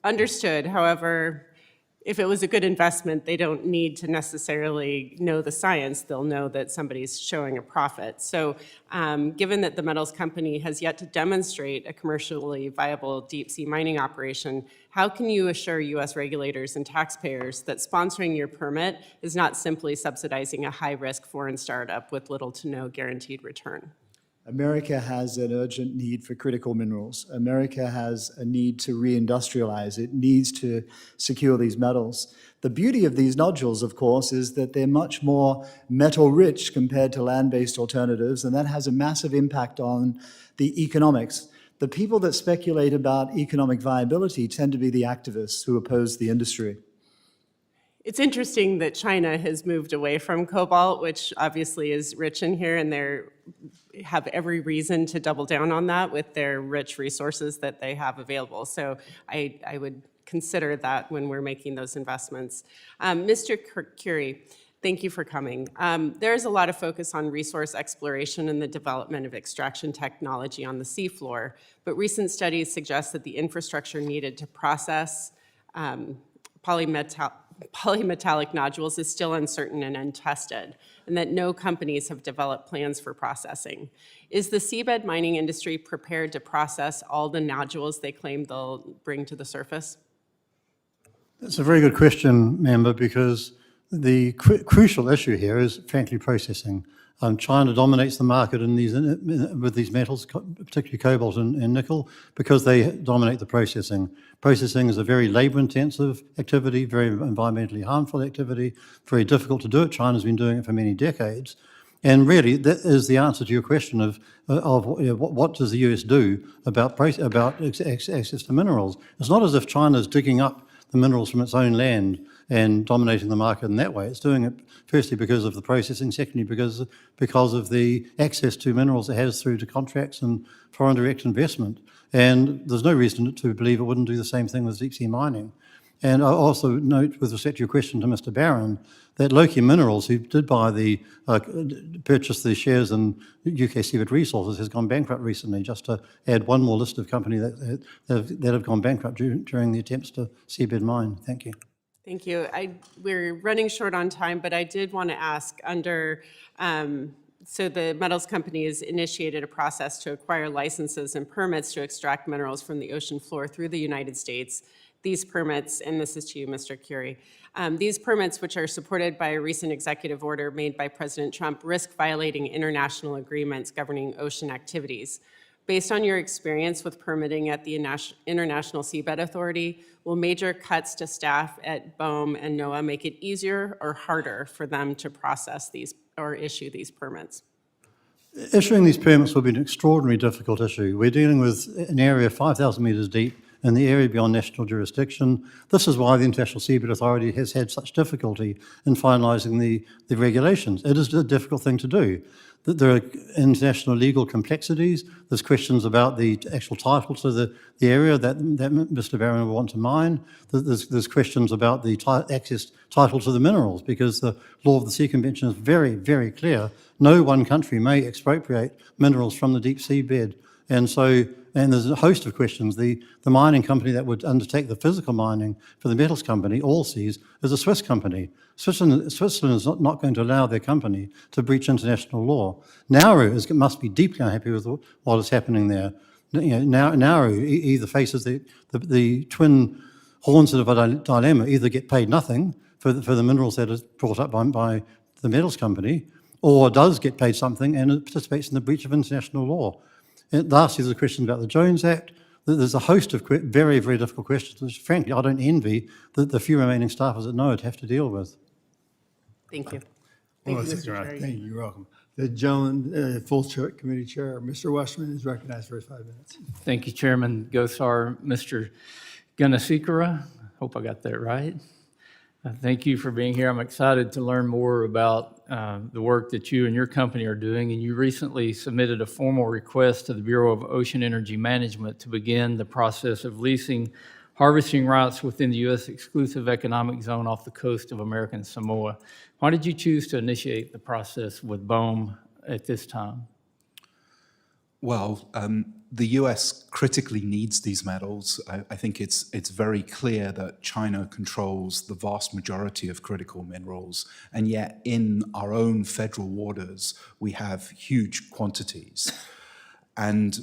understood. However, if it was a good investment, they don't need to necessarily know the science. They'll know that somebody's showing a profit. So given that the metals company has yet to demonstrate a commercially viable deep sea mining operation, how can you assure U.S. regulators and taxpayers that sponsoring your permit is not simply subsidizing a high-risk foreign startup with little to no guaranteed return? America has an urgent need for critical minerals. America has a need to reindustrialize. It needs to secure these metals. The beauty of these nodules, of course, is that they're much more metal-rich compared to land-based alternatives, and that has a massive impact on the economics. The people that speculate about economic viability tend to be the activists who oppose the industry. It's interesting that China has moved away from cobalt, which obviously is rich in here, and they have every reason to double down on that with their rich resources that they have available. So I would consider that when we're making those investments. Mr. Currie, thank you for coming. There's a lot of focus on resource exploration and the development of extraction technology on the seafloor, but recent studies suggest that the infrastructure needed to process polymetallic nodules is still uncertain and untested, and that no companies have developed plans for processing. Is the seabed mining industry prepared to process all the nodules they claim they'll bring to the surface? That's a very good question, Member, because the crucial issue here is, frankly, processing. China dominates the market with these metals, particularly cobalt and nickel, because they dominate the processing. Processing is a very labour-intensive activity, very environmentally harmful activity, very difficult to do it. China's been doing it for many decades. And really, that is the answer to your question of what does the US do about access to minerals. It's not as if China's digging up the minerals from its own land and dominating the market in that way. It's doing it firstly because of the processing, secondly because of the access to minerals it has through to contracts and foreign direct investment. And there's no reason to believe it wouldn't do the same thing with deep sea mining. And I also note, with respect to your question to Mr. Barron, that Loki Minerals, who did purchase the shares in UK Seabed Resources, has gone bankrupt recently, just to add one more list of companies that have gone bankrupt during the attempts to seabed mine. Thank you. Thank you. We're running short on time, but I did want to ask so the metals company has initiated a process to acquire licenses and permits to extract minerals from the ocean floor through the United States. These permits, and this is to you, Mr. Currie, these permits, which are supported by a recent executive order made by President Trump, risk violating international agreements governing ocean activities. Based on your experience with permitting at the International Seabed Authority, will major cuts to staff at BOEM and NOAA make it easier or harder for them to process these or issue these permits? Issuing these permits will be an extraordinarily difficult issue. We're dealing with an area 5,000 metres deep in the area beyond national jurisdiction. This is why the International Seabed Authority has had such difficulty in finalising the regulations. It is a difficult thing to do. There are international legal complexities. There's questions about the actual title to the area that Mr. Barron will want to mine. There's questions about the access title to the minerals, because the law of the Sea Convention is very, very clear. No one country may expropriate minerals from the deep seabed. And there's a host of questions. The mining company that would undertake the physical mining for the metals company, Allseas, is a Swiss company. Switzerland is not going to allow their company to breach international law. Nauru must be deeply unhappy with what is happening there. Nauru either faces the twin horns of a dilemma: either get paid nothing for the minerals that are brought up by the metals company, or does get paid something and it participates in the breach of international law. And lastly, there's a question about the Jones Act. There's a host of very, very difficult questions, which frankly I don't envy the few remaining staffers at NOAA to have to deal with. Thank you. Thank you, Mr. Gerard. Thank you. You're welcome. The gentleman, full committee chair, Mr. Westerman, is recognized for his 5 minutes. Thank you, Chairman Gosar. Mr. Gunasekara, hope I got that right. Thank you for being here. I'm excited to learn more about the work that you and your company are doing. And you recently submitted a formal request to the Bureau of Ocean Energy Management to begin the process of leasing harvesting rights within the U.S. exclusive economic zone off the coast of American Samoa. Why did you choose to initiate the process with BOEM at this time? Well, the US critically needs these metals. I think it's very clear that China controls the vast majority of critical minerals, and yet in our own federal waters, we have huge quantities. And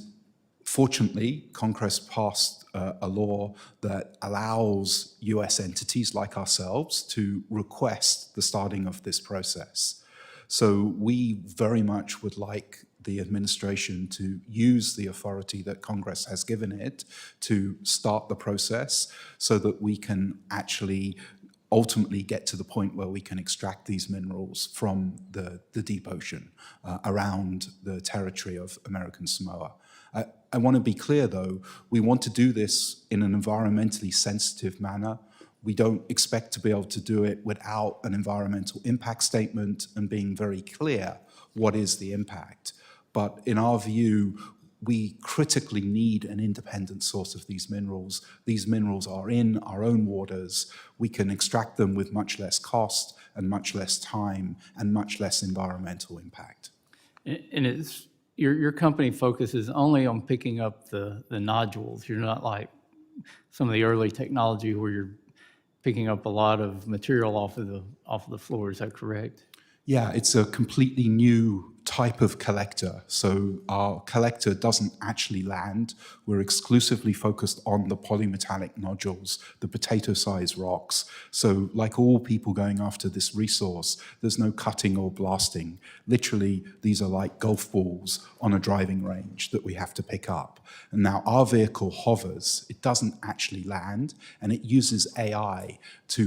fortunately, Congress passed a law that allows US entities like ourselves to request the starting of this process. So we very much would like the administration to use the authority that Congress has given it to start the process so that we can actually ultimately get to the point where we can extract these minerals from the deep ocean around the territory of American Samoa. I want to be clear, though, we want to do this in an environmentally sensitive manner. We don't expect to be able to do it without an environmental impact statement and being very clear what is the impact. But in our view, we critically need an independent source of these minerals. These minerals are in our own waters. We can extract them with much less cost and much less time and much less environmental impact. And it's your company focuses only on picking up the nodules. You're not like some of the early technology where you're picking up a lot of material off of the floor. Is that correct? Yeah, it's a completely new type of collector. So our collector doesn't actually land. We're exclusively focused on the polymetallic nodules, the potato-sized rocks. So like all people going after this resource, there's no cutting or blasting. Literally, these are like golf balls on a driving range that we have to pick up. And now our vehicle hovers. It doesn't actually land, and it uses AI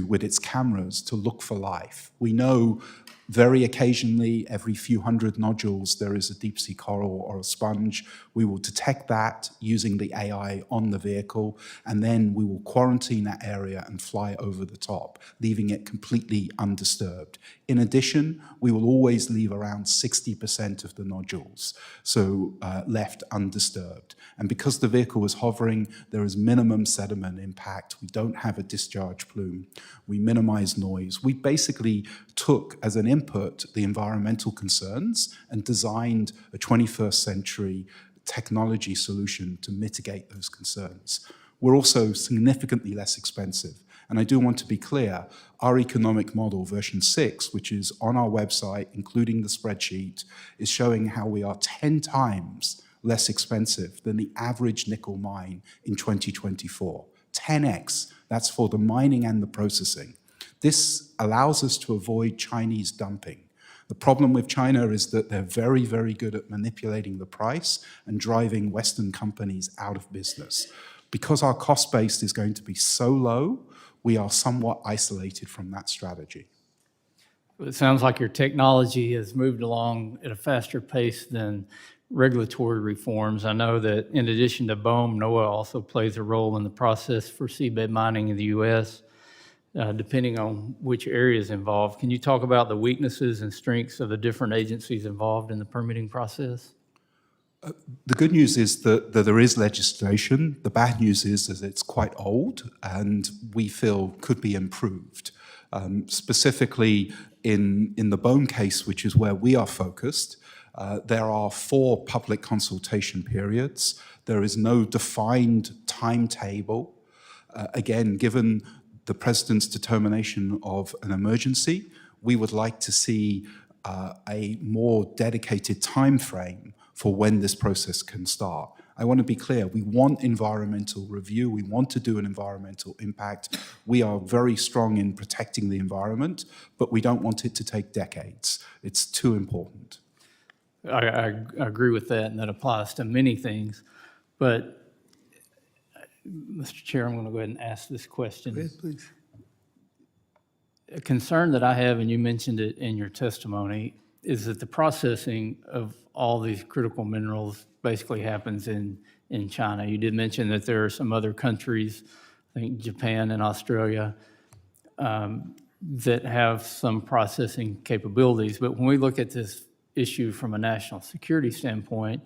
with its cameras to look for life. We know very occasionally, every few hundred nodules, there is a deep sea coral or a sponge. We will detect that using the AI on the vehicle, and then we will quarantine that area and fly over the top, leaving it completely undisturbed. In addition, we will always leave around 60% of the nodules, so left undisturbed. And because the vehicle is hovering, there is minimum sediment impact. We don't have a discharge plume. We minimize noise. We basically took as an input the environmental concerns and designed a 21st century technology solution to mitigate those concerns. We're also significantly less expensive. And I do want to be clear, our economic model, version 6, which is on our website, including the spreadsheet, is showing how we are 10 times less expensive than the average nickel mine in 2024. 10x, that's for the mining and the processing. This allows us to avoid Chinese dumping. The problem with China is that they're very, very good at manipulating the price and driving Western companies out of business. Because our cost base is going to be so low, we are somewhat isolated from that strategy. It sounds like your technology has moved along at a faster pace than regulatory reforms. I know that in addition to BOEM, NOAA also plays a role in the process for seabed mining in the U.S., depending on which area is involved. Can you talk about the weaknesses and strengths of the different agencies involved in the permitting process? The good news is that there is legislation. The bad news is that it's quite old and we feel could be improved. Specifically in the BOEM case, which is where we are focused, there are 4 public consultation periods. There is no defined timetable. Again, given the President's determination of an emergency, we would like to see a more dedicated time frame for when this process can start. I want to be clear, we want environmental review, we want to do an environmental impact. We are very strong in protecting the environment, but we don't want it to take decades. It's too important. I agree with that, and that applies to many things. But, Mr. Chair, I'm going to go ahead and ask this question. Go ahead, please. A concern that I have, and you mentioned it in your testimony, is that the processing of all these critical minerals basically happens in China. You did mention that there are some other countries, I think Japan and Australia, that have some processing capabilities. But when we look at this issue from a national security standpoint,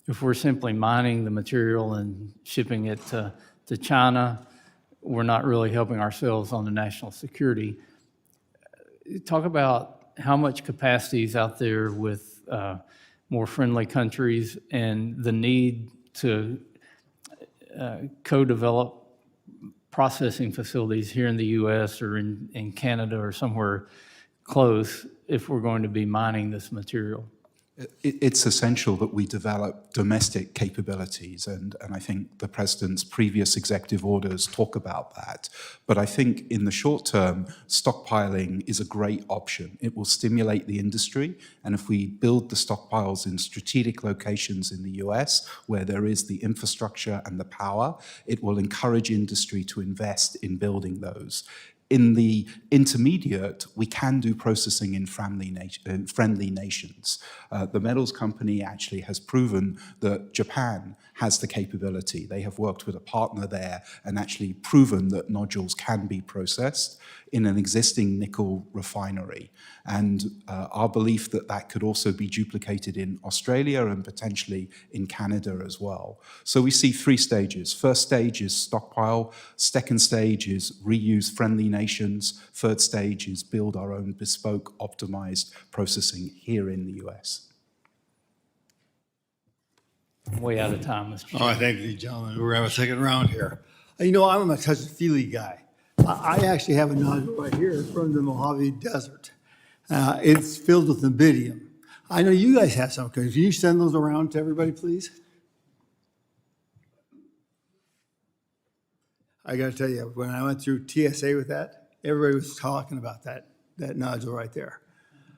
if we're simply mining the material and shipping it to China, we're not really helping ourselves on the national security. Talk about how much capacity is out there with more friendly countries and the need to co-develop processing facilities here in the U.S. or in Canada or somewhere close if we're going to be mining this material. It's essential that we develop domestic capabilities, and I think the President's previous executive orders talk about that. But I think in the short term, stockpiling is a great option. It will stimulate the industry, and if we build the stockpiles in strategic locations in the US, where there is the infrastructure and the power, it will encourage industry to invest in building those. In the intermediate, we can do processing in friendly nations. The metals company actually has proven that Japan has the capability. They have worked with a partner there and actually proven that nodules can be processed in an existing nickel refinery. And our belief that that could also be duplicated in Australia and potentially in Canada as well. So we see 3 stages. First stage is stockpile. Second stage is reuse friendly nations. Third stage is build our own bespoke optimized processing here in the US. I'm way out of time, Mr. Chair. All right, thank you, gentlemen. We're having a second round here. You know, I'm a touchy-feely guy. I actually have a nodule right here from the Mojave Desert. It's filled with rubidium. I know you guys have some. Can you send those around to everybody, please? I got to tell you, when I went through TSA with that, everybody was talking about that nodule right there.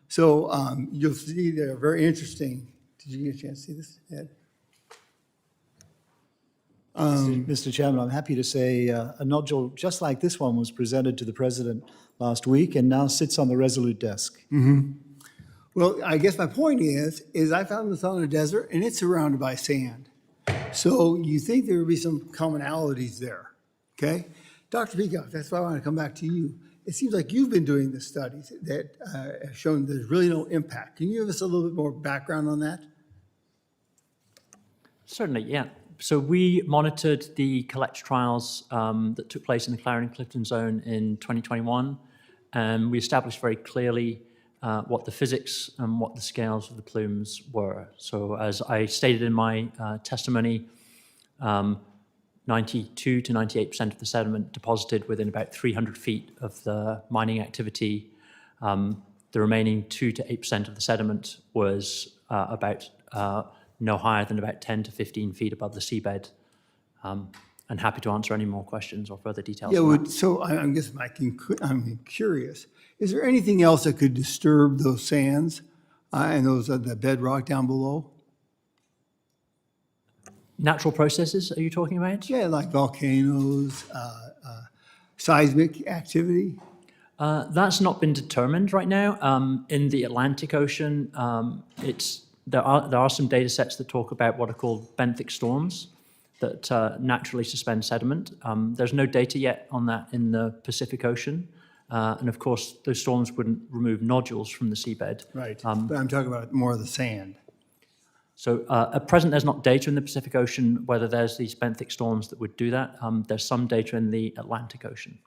So you'll see they're very interesting. Did you get a chance to see this, Ed? Mr. Chairman, I'm happy to say a nodule just like this one was presented to the President last week and now sits on the Resolute desk. Well, I guess my point is I found this on a desert and it's surrounded by sand. So you think there would be some commonalities there, okay? Dr. Peacock, that's why I want to come back to you. It seems like you've been doing the studies that have shown there's really no impact. Can you give us a little bit more background on that? Certainly, yeah. So we monitored the collect trials that took place in the Clarion-Clifton zone in 2021, and we established very clearly what the physics and what the scales of the plumes were. So as I stated in my testimony, 92 to 98% of the sediment deposited within about 300 feet of the mining activity. The remaining 2 to 8% of the sediment was about no higher than about 10 to 15 feet above the seabed. And happy to answer any more questions or further details. Yeah, on well, that. so I'm curious. Is there anything else that could disturb those sands and the bedrock down below? Natural processes, are you talking about? Yeah, like volcanoes, seismic activity. That's not been determined right now. In the Atlantic Ocean, there are some data sets that talk about what are called benthic storms that naturally suspend sediment. There's no data yet on that in the Pacific Ocean. And of course, those storms wouldn't remove nodules from the seabed. Right, but I'm talking about more of the sand. So at present, there's not data in the Pacific Ocean whether there's these benthic storms that would do that. There's some data in the Atlantic Ocean.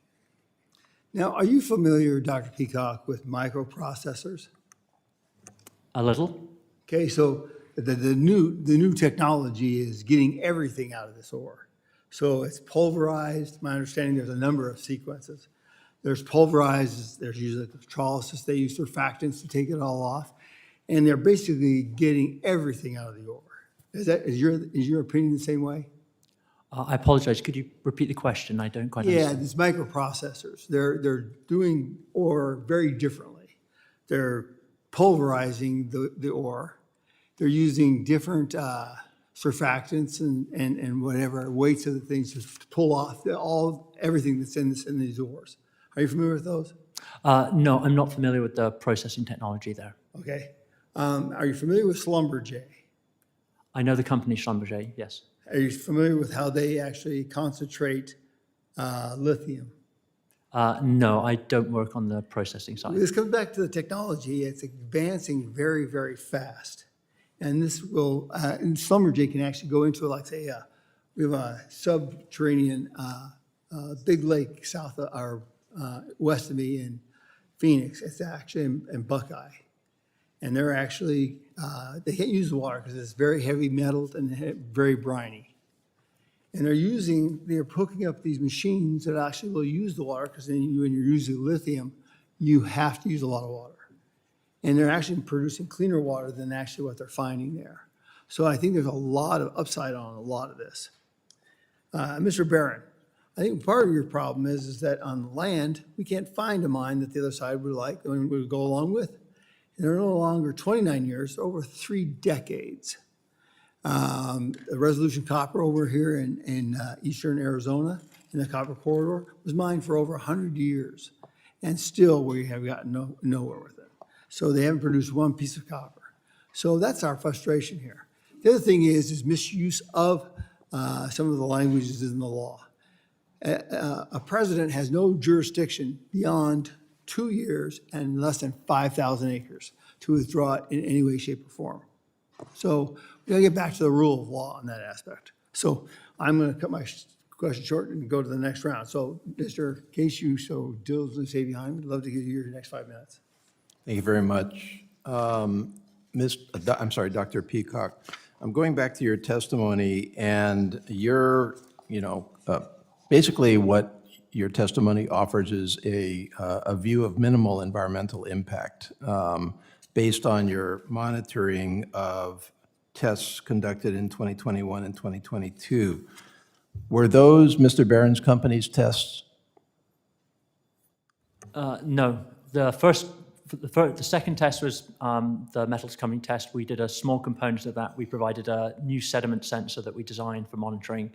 Now, are you familiar, Dr. Peacock, with microprocessors? A little. Okay, so the new technology is getting everything out of this ore. So it's pulverized. My understanding, there's a number of sequences. There's pulverized, there's usually electrolysis. They use surfactants to take it all off. And they're basically getting everything out of the ore. Is your opinion the same way? I apologize. Could you repeat the question? I don't quite Yeah, understand. these microprocessors, they're doing ore very differently. They're pulverizing the ore. They're using different surfactants and whatever weights of the things to pull off everything that's in these ores. Are you familiar with those? No, I'm not familiar with the processing technology there. Okay. Are you familiar with Schlumberger? I know the company Schlumberger, yes. Are you familiar with how they actually concentrate lithium? No, I don't work on the processing side. This comes back to the technology. It's advancing very, very fast. And this will, and Schlumberger can actually go into, like, say, we have a subterranean big lake south of, or west of me in Phoenix. It's actually in Buckeye. And they're actually, they can't use the water because it's very heavy metals and very briny. And they're hooking up these machines that actually will use the water because when you're using lithium, you have to use a lot of water. And they're actually producing cleaner water than actually what they're finding there. So I think there's a lot of upside on a lot of this. Mr. Barron, I think part of your problem is that on land, we can't find a mine that the other side would like and would go along with. And they're no longer 29 years, over 3 decades. The Resolution Copper over here in eastern Arizona, in the Copper Corridor, was mined for over 100 years. And still we have gotten nowhere with it. So they haven't produced one piece of copper. So that's our frustration here. The other thing is misuse of some of the languages in the law. A president has no jurisdiction beyond 2 years and less than 5,000 acres to withdraw it in any way, shape, or form. So we gotta get back to the rule of law in that aspect. So I'm gonna cut my question short and go to the next round. So Mr. Case, you so diligently stay behind, we'd love to give you your next 5 minutes. Thank you very much. I'm sorry, Dr. Peacock. I'm going back to your testimony and basically what your testimony offers is a view of minimal environmental impact based on your monitoring of tests conducted in 2021 and 2022. Were those Mr. Barron's company's tests? No, the second test was the metals coming test. We did a small component of that. We provided a new sediment sensor that we designed for monitoring.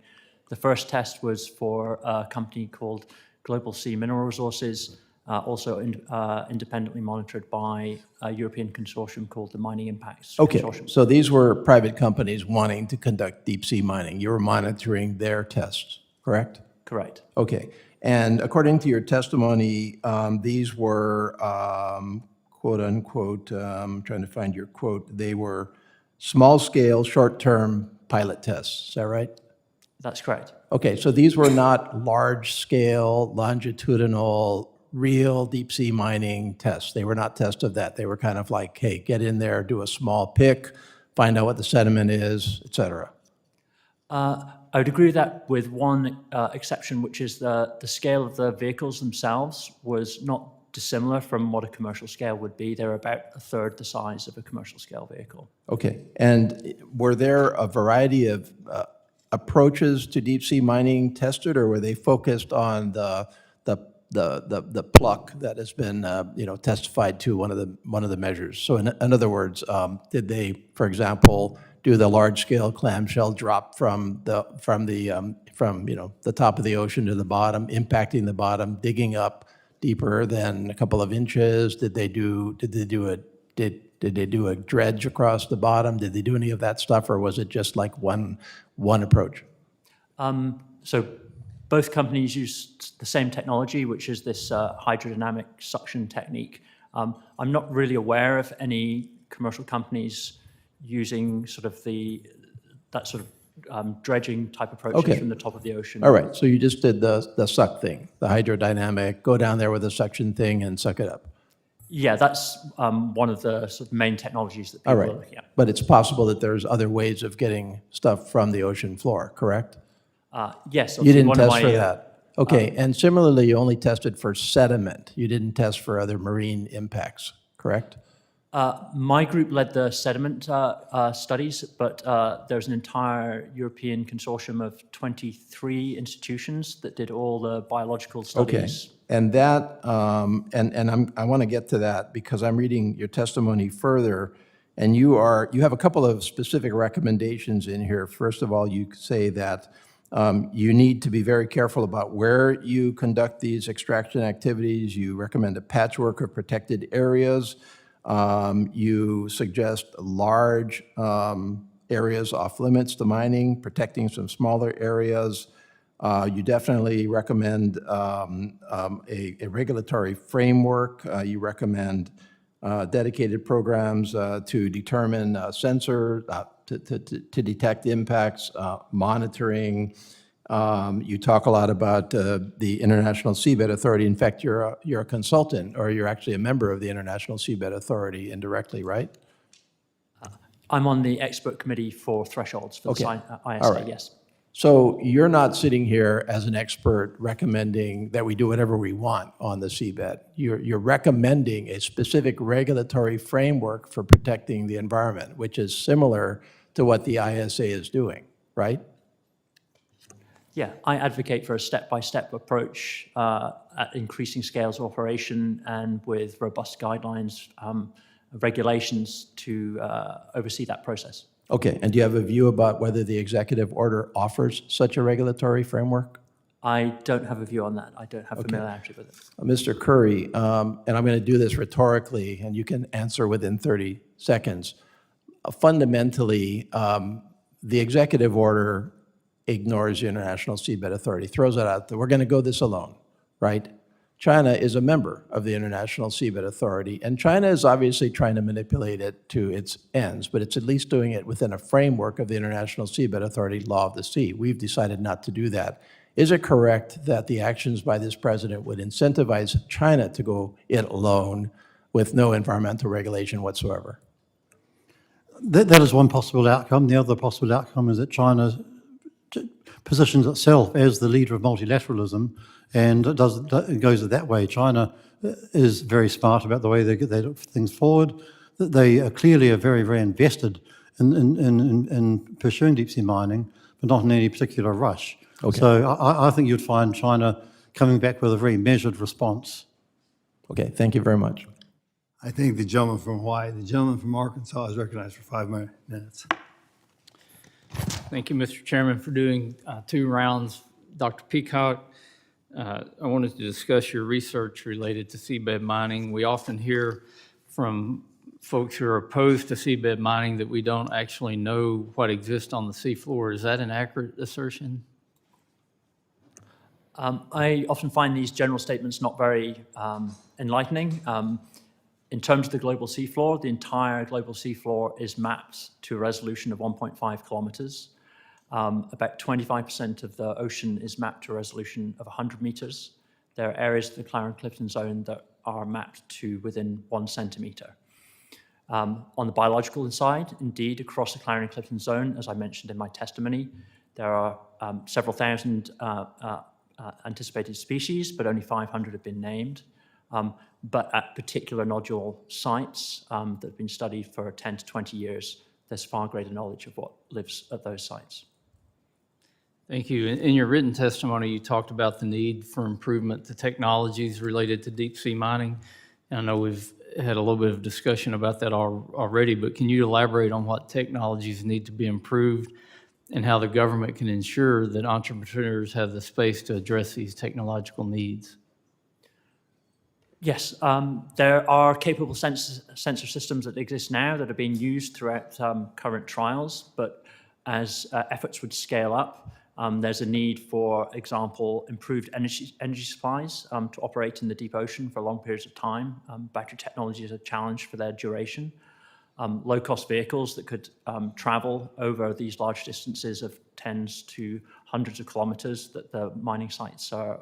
The first test was for a company called Global Sea Mineral Resources, also independently monitored by a European consortium called the Mining Impacts Okay, Consortium. so these were private companies wanting to conduct deep sea mining. You were monitoring their tests, correct? Correct. Okay, and according to your testimony, these were quote unquote, I'm trying to find your quote, they were small scale, short-term pilot tests, is that right? That's correct. Okay, so these were not large-scale, longitudinal, real deep-sea mining tests. They were not tests of that. They were kind of like, hey, get in there, do a small pick, find out what the sediment is, et cetera. I would agree with that with one exception, which is the scale of the vehicles themselves was not dissimilar from what a commercial scale would be. They're about a third the size of a commercial scale vehicle. Okay, and were there a variety of approaches to deep sea mining tested, or were they focused on the pluck that has been testified to one of the measures? So in other words, did they, for example, do the large scale clamshell drop from the top of the ocean to the bottom, impacting the bottom, digging up deeper than a couple of inches? Did they do a dredge across the bottom? Did they do any of that stuff, or was it just like one approach? So both companies used the same technology, which is this hydrodynamic suction technique. I'm not really aware of any commercial companies using sort of that sort of dredging type approaches Okay. from the top of the ocean. All right, so you just did the suck thing, the hydrodynamic, go down there with a suction thing and suck it up. Yeah, that's one of the sort of main technologies that All people right, are looking at. but it's possible that there's other ways of getting stuff from the ocean floor, correct? Yes. You didn't one of test my, for that? Okay, and similarly, you only tested for sediment. You didn't test for other marine impacts, correct? My group led the sediment studies, but there's an entire European consortium of 23 institutions that did all the biological Okay, studies. and that, I want to get to that because I'm reading your testimony further, and you have a couple of specific recommendations in here. First of all, you say that you need to be very careful about where you conduct these extraction activities. You recommend a patchwork of protected areas. You suggest large areas off limits to mining, protecting some smaller areas. You definitely recommend a regulatory framework. You recommend dedicated programs to determine to detect impacts, monitoring. You talk a lot about the International Seabed Authority. In fact, you're a consultant, or you're actually a member of the International Seabed Authority indirectly, right? I'm on the expert committee for thresholds for the ISA, All right. yes. So you're not sitting here as an expert recommending that we do whatever we want on the seabed. You're recommending a specific regulatory framework for protecting the environment, which is similar to what the ISA is doing, right? Yeah, I advocate for a step-by-step approach at increasing scales of operation and with robust guidelines, regulations to oversee that process. Okay, and do you have a view about whether the executive order offers such a regulatory framework? I don't have a view on that. I don't have familiarity with it. Mr. Currie, and I'm going to do this rhetorically, and you can answer within 30 seconds. Fundamentally, the executive order ignores the International Seabed Authority, throws it out there. We're going to go this alone, right? China is a member of the International Seabed Authority, and China is obviously trying to manipulate it to its ends, but it's at least doing it within a framework of the International Seabed Authority law of the sea. We've decided not to do that. Is it correct that the actions by this president would incentivize China to go it alone with no environmental regulation whatsoever? That is one possible outcome. The other possible outcome is that China positions itself as the leader of multilateralism, and it goes that way. China is very smart about the way they look things forward. They are clearly very, very invested in pursuing deep sea mining, but not in any particular rush. Okay. So I think you'd find China coming back with a very measured response. Okay, thank you very much. I think the gentleman from Hawaii, the gentleman from Arkansas is recognized for 5 minutes. Thank you, Mr. Chairman, for doing 2 rounds. Dr. Peacock, I wanted to discuss your research related to seabed mining. We often hear from folks who are opposed to seabed mining that we don't actually know what exists on the seafloor. Is that an accurate assertion? I often find these general statements not very enlightening. In terms of the global seafloor, the entire global seafloor is mapped to a resolution of 1.5 kilometers. About 25% of the ocean is mapped to a resolution of 100 meters. There are areas of the Clarion-Clipperton Zone that are mapped to within 1 centimeter. On the biological side, indeed, across the Clarion-Clipperton Zone, as I mentioned in my testimony, there are several thousand anticipated species, but only 500 have been named. But at particular nodule sites that have been studied for 10 to 20 years, there's far greater knowledge of what lives at those sites. Thank you. In your written testimony, you talked about the need for improvement to technologies related to deep sea mining. And I know we've had a little bit of discussion about that already, but can you elaborate on what technologies need to be improved and how the government can ensure that entrepreneurs have the space to address these technological needs? Yes, there are capable sensor systems that exist now that are being used throughout current trials, but as efforts would scale up, there's a need for example, improved energy supplies to operate in the deep ocean for long periods of time. Battery technology is a challenge for their duration. Low-cost vehicles that could travel over these large distances of tens to hundreds of kilometers that the mining sites are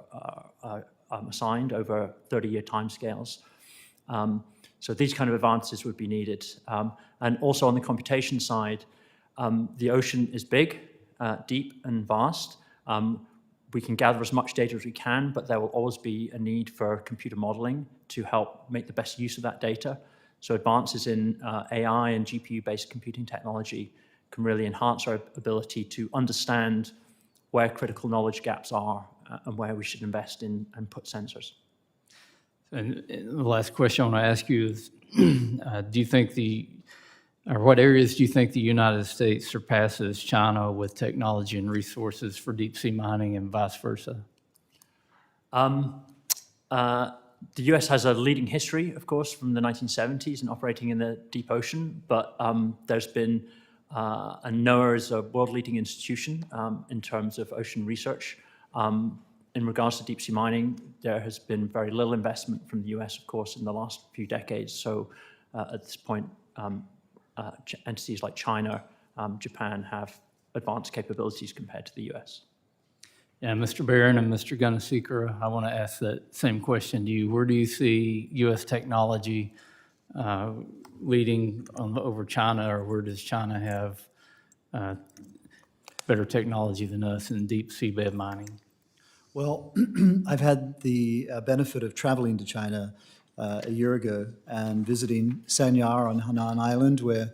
assigned over 30-year timescales. So these kind of advances would be needed. And also on the computation side, the ocean is big, deep and vast. We can gather as much data as we can, but there will always be a need for computer modeling to help make the best use of that data. So advances in AI and GPU-based computing technology can really enhance our ability to understand where critical knowledge gaps are and where we should invest in and put sensors. And the last question I want to ask you is, what areas do you think the United States surpasses China with technology and resources for deep sea mining and vice versa? The US has a leading history, of course, from the 1970s in operating in the deep ocean, but there's been, and NOAA is a world-leading institution in terms of ocean research. In regards to deep sea mining, there has been very little investment from the US, of course, in the last few decades. So at this point, entities like China, Japan have advanced capabilities compared to the US. Yeah, Mr. Barron and Mr. Gunasekara, I want to ask that same question to you. Where do you see U.S. technology leading over China, or where does China have better technology than us in deep seabed mining? Well, I've had the benefit of traveling to China a year ago and visiting Sanya on Hainan Island, where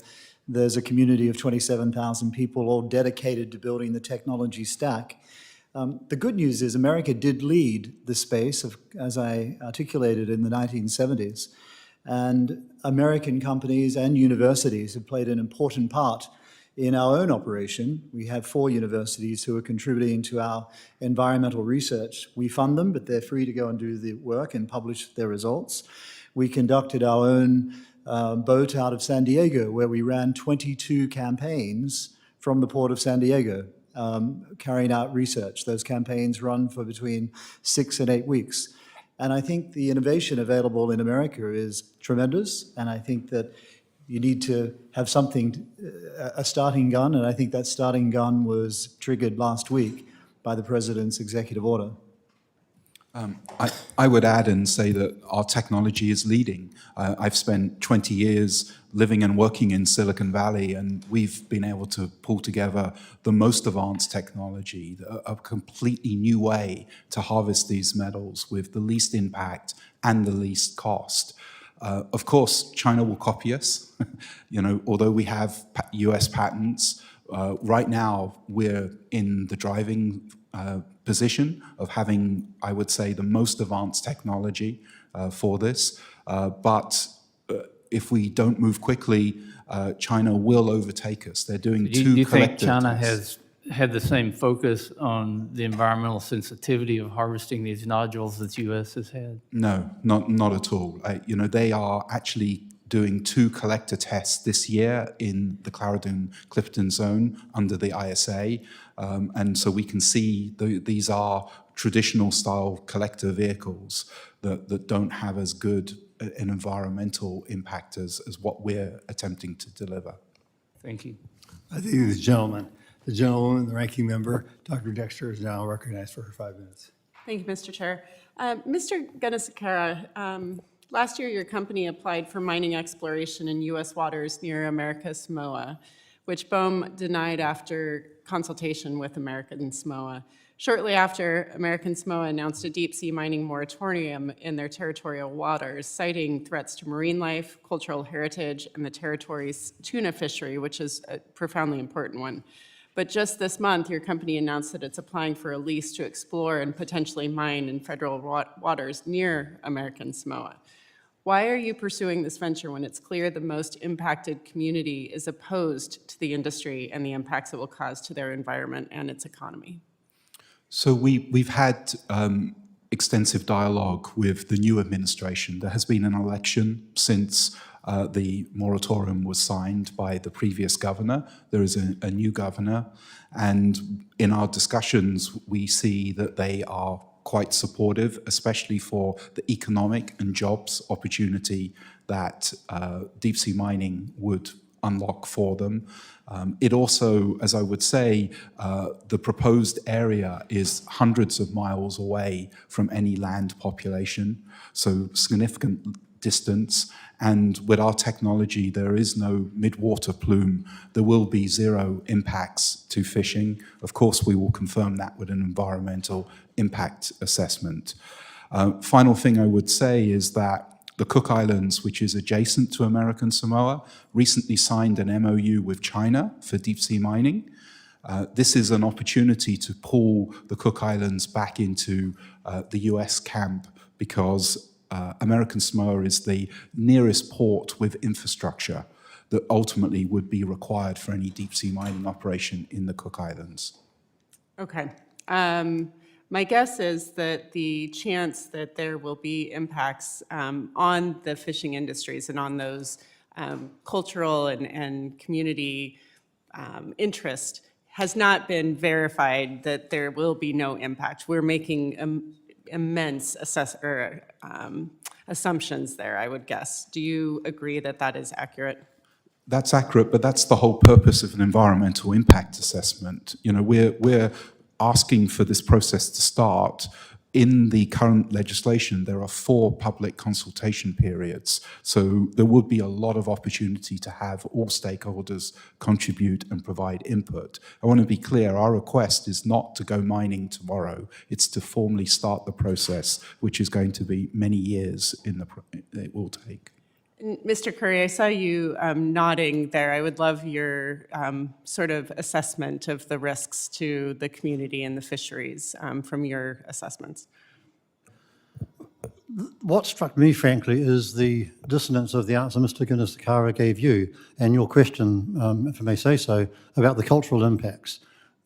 there's a community of 27,000 people all dedicated to building the technology stack. The good news is America did lead the space, as I articulated, in the 1970s. And American companies and universities have played an important part in our own operation. We have 4 universities who are contributing to our environmental research. We fund them, but they're free to go and do the work and publish their results. We conducted our own boat out of San Diego, where we ran 22 campaigns from the port of San Diego, carrying out research. Those campaigns run for between 6 and 8 weeks. And I think the innovation available in America is tremendous, and I think that you need to have something, a starting gun, and I think that starting gun was triggered last week by the President's executive order. I would add and say that our technology is leading. I've spent 20 years living and working in Silicon Valley, and we've been able to pull together the most advanced technology, a completely new way to harvest these metals with the least impact and the least cost. Of course, China will copy us. Although we have US patents, right now we're in the driving position of having, I would say, the most advanced technology for this. But if we don't move quickly, China will overtake us. They're doing Do two you think collective China tests. has had the same focus on the environmental sensitivity of harvesting these nodules that the U.S. has had? No, not at all. They are actually doing two collector tests this year in the Clarendon-Clipperton zone under the ISA. And so we can see these are traditional style collector vehicles that don't have as good an environmental impact as what we're attempting to deliver. Thank you. I think the gentlewoman, the ranking member, Dr. Dexter, is now recognized for her 5 minutes. Thank you, Mr. Chair. Mr. Gunasekara, last year your company applied for mining exploration in U.S. waters near American Samoa, which BOEM denied after consultation with American Samoa. Shortly after, American Samoa announced a deep-sea mining moratorium in their territorial waters, citing threats to marine life, cultural heritage, and the territory's tuna fishery, which is a profoundly important one. But just this month, your company announced that it's applying for a lease to explore and potentially mine in federal waters near American Samoa. Why are you pursuing this venture when it's clear the most impacted community is opposed to the industry and the impacts it will cause to their environment and its economy? So we've had extensive dialogue with the new administration. There has been an election since the moratorium was signed by the previous governor. There is a new governor, and in our discussions, we see that they are quite supportive, especially for the economic and jobs opportunity that deep sea mining would unlock for them. It also, as I would say, the proposed area is hundreds of miles away from any land population, so significant distance. And with our technology, there is no mid-water plume. There will be zero impacts to fishing. Of course, we will confirm that with an environmental impact assessment. Final thing I would say is that the Cook Islands, which is adjacent to American Samoa, recently signed an MOU with China for deep-sea mining. This is an opportunity to pull the Cook Islands back into the US camp because American Samoa is the nearest port with infrastructure that ultimately would be required for any deep-sea mining operation in the Cook Islands. Okay. My guess is that the chance that there will be impacts on the fishing industries and on those cultural and community interest has not been verified that there will be no impact. We're making immense assumptions there, I would guess. Do you agree that that is accurate? That's accurate, but that's the whole purpose of an environmental impact assessment. We're asking for this process to start. In the current legislation, there are 4 public consultation periods, so there would be a lot of opportunity to have all stakeholders contribute and provide input. I want to be clear, our request is not to go mining tomorrow, it's to formally start the process, which is going to be many years it will take. Mr. Currie, I saw you nodding there. I would love your sort of assessment of the risks to the community and the fisheries from your assessments. What struck me, frankly, is the dissonance of the answer Mr. Gunasekara gave you and your question, if I may say so, about the cultural impacts.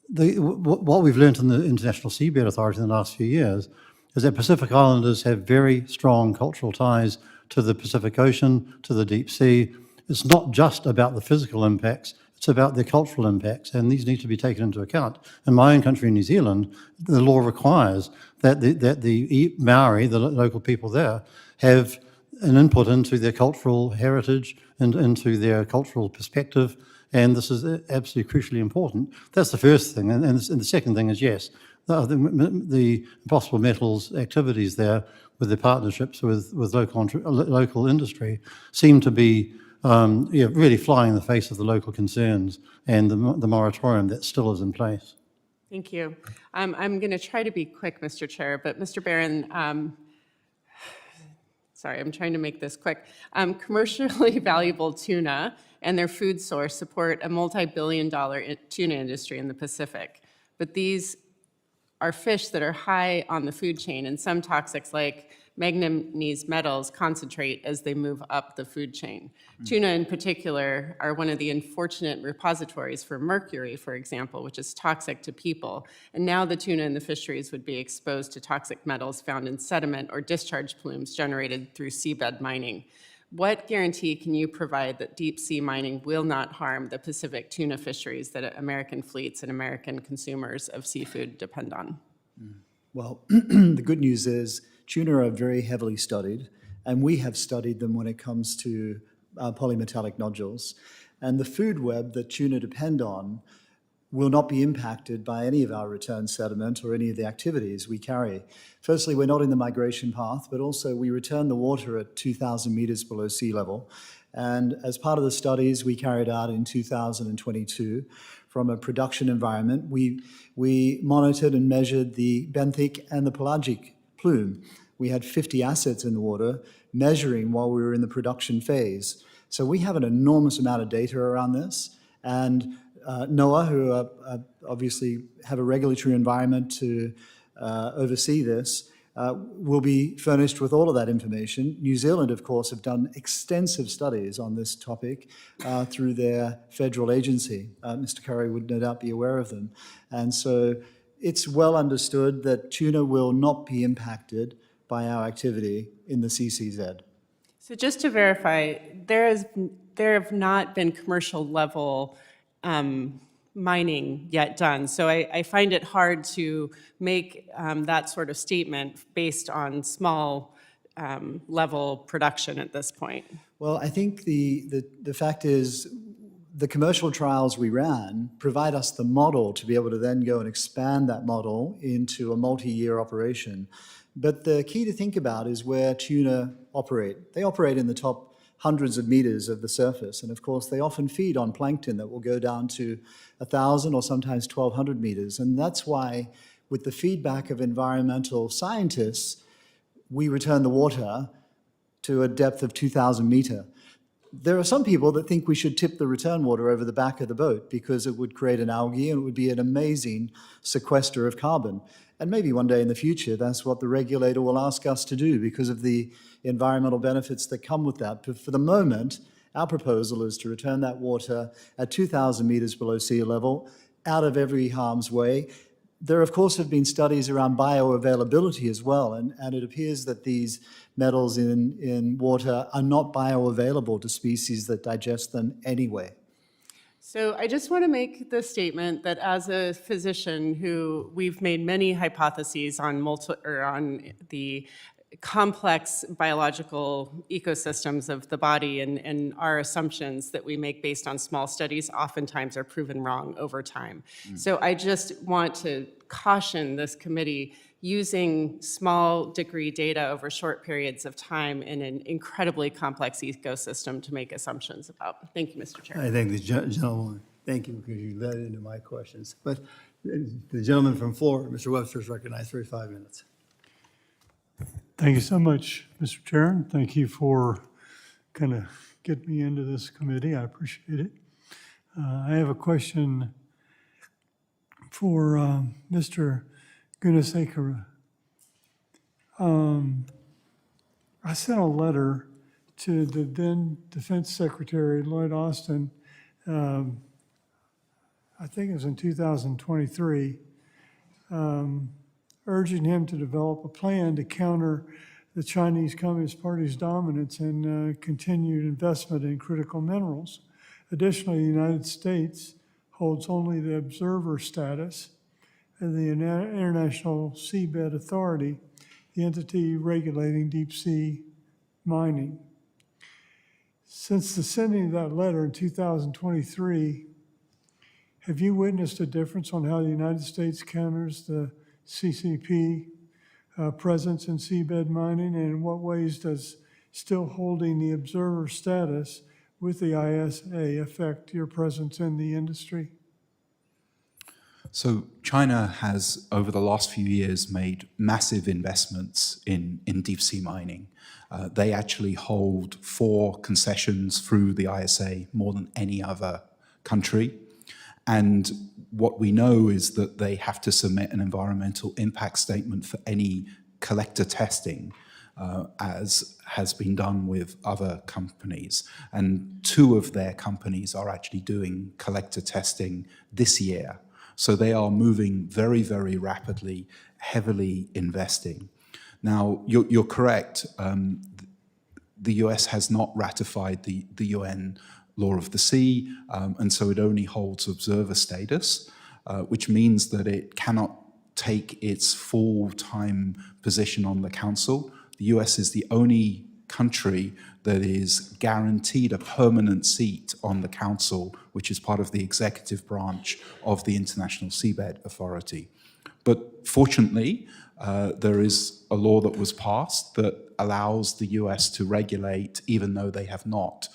What we've learned in the International Seabed Authority in the last few years is that Pacific Islanders have very strong cultural ties to the Pacific Ocean, to the deep sea. It's not just about the physical impacts, it's about the cultural impacts, and these need to be taken into account. In my own country, New Zealand, the law requires that the Maori, the local people there, have an input into their cultural heritage and into their cultural perspective, and this is absolutely crucially important. That's the first thing, and the second thing is, yes, the possible metals activities there with the partnerships with local industry seem to be really flying in the face of the local concerns and the moratorium that still is in place. Thank you. I'm going to try to be quick, Mr. Chair, but Mr. Barron, sorry, I'm trying to make this quick. Commercially valuable tuna and their food source support a multi-billion-dollar tuna industry in the Pacific. But these are fish that are high on the food chain, and some toxics like manganese metals concentrate as they move up the food chain. Tuna in particular are one of the unfortunate repositories for mercury, for example, which is toxic to people. And now the tuna in the fisheries would be exposed to toxic metals found in sediment or discharge plumes generated through seabed mining. What guarantee can you provide that deep sea mining will not harm the Pacific tuna fisheries that American fleets and American consumers of seafood depend on? Well, the good news is tuna are very heavily studied, and we have studied them when it comes to polymetallic nodules. And the food web that tuna depend on will not be impacted by any of our return sediment or any of the activities we carry. Firstly, we're not in the migration path, but also we return the water at 2,000 meters below sea level. And as part of the studies we carried out in 2022, from a production environment, we monitored and measured the benthic and the pelagic plume. We had 50 assets in the water measuring while we were in the production phase. So we have an enormous amount of data around this. And NOAA, who obviously have a regulatory environment to oversee this, will be furnished with all of that information. New Zealand, of course, have done extensive studies on this topic through their federal agency. Mr. Currie would no doubt be aware of them. And so it's well understood that tuna will not be impacted by our activity in the CCZ. So just to verify, there have not been commercial level mining yet done. So I find it hard to make that sort of statement based on small level production at this point. Well, I think the fact is the commercial trials we ran provide us the model to be able to then go and expand that model into a multi-year operation. But the key to think about is where tuna operate. They operate in the top hundreds of meters of the surface. And of course, they often feed on plankton that will go down to 1,000 or sometimes 1,200 meters. And that's why, with the feedback of environmental scientists, we return the water to a depth of 2,000 meters. There are some people that think we should tip the return water over the back of the boat because it would create an algae and it would be an amazing sequester of carbon. And maybe one day in the future, that's what the regulator will ask us to do because of the environmental benefits that come with that. But for the moment, our proposal is to return that water at 2,000 meters below sea level, out of every harm's way. There, of course, have been studies around bioavailability as well, and it appears that these metals in water are not bioavailable to species that digest them anyway. So I just want to make the statement that as a physician who we've made many hypotheses on the complex biological ecosystems of the body, and our assumptions that we make based on small studies oftentimes are proven wrong over time. So I just want to caution this committee using small degree data over short periods of time in an incredibly complex ecosystem to make assumptions about. Thank you, Mr. Chair. I thank the gentleman. Thank you, because you led into my questions. But the gentleman from Florida, Mr. Webster, is recognized for 5 minutes. Thank you so much, Mr. Chair, and thank you for kind of getting me into this committee. I appreciate it. I have a question for Mr. Gunasekara. I sent a letter to the then Defense Secretary, Lloyd Austin, I think it was in 2023, urging him to develop a plan to counter the Chinese Communist Party's dominance and continued investment in critical minerals. Additionally, the United States holds only the observer status of the International Seabed Authority, the entity regulating deep sea mining. Since the sending of that letter in 2023, have you witnessed a difference on how the United States counters the CCP presence in seabed mining, and in what ways does still holding the observer status with the ISA affect your presence in the industry? So China has, over the last few years, made massive investments in deep sea mining. They actually hold 4 concessions through the ISA, more than any other country. And what we know is that they have to submit an environmental impact statement for any collector testing, as has been done with other companies. And 2 of their companies are actually doing collector testing this year. So they are moving very, very rapidly, heavily investing. Now, you're correct. The US has not ratified the UN Law of the Sea, and so it only holds observer status, which means that it cannot take its full-time position on the Council. The US is the only country that is guaranteed a permanent seat on the Council, which is part of the executive branch of the International Seabed Authority. But fortunately, there is a law that was passed that allows the US to regulate, even though they have not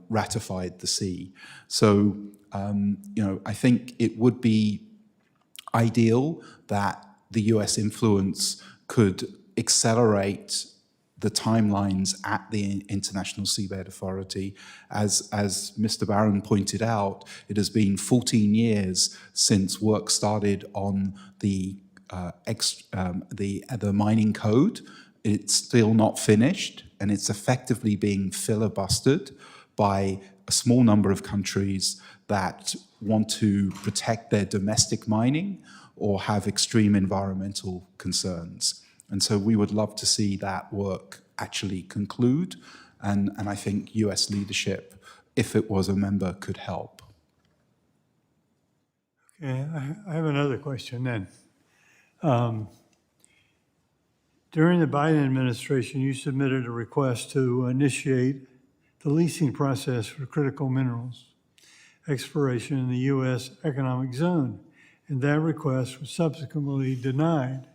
ratified the sea. So, I think it would be ideal that the US influence could accelerate the timelines at the International Seabed Authority. As Mr. Barron pointed out, it has been 14 years since work started on the mining code. It's still not finished, and it's effectively being filibustered by a small number of countries that want to protect their domestic mining or have extreme environmental concerns. And so we would love to see that work actually conclude, and I think US leadership, if it was a member, could help. Okay, I have another question then. During the Biden administration, you submitted a request to initiate the leasing process for critical minerals exploration in the U.S. economic zone, and that request was subsequently denied.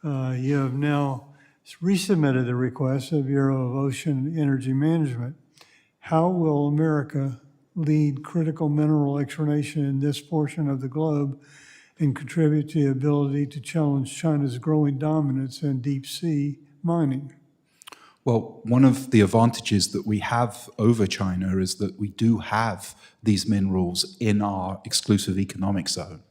You have now resubmitted the request of Bureau of Ocean Energy Management. How will America lead critical mineral exploration in this portion of the globe and contribute to the ability to challenge China's growing dominance in deep sea mining? Well, one of the advantages that we have over China is that we do have these minerals in our exclusive economic zone.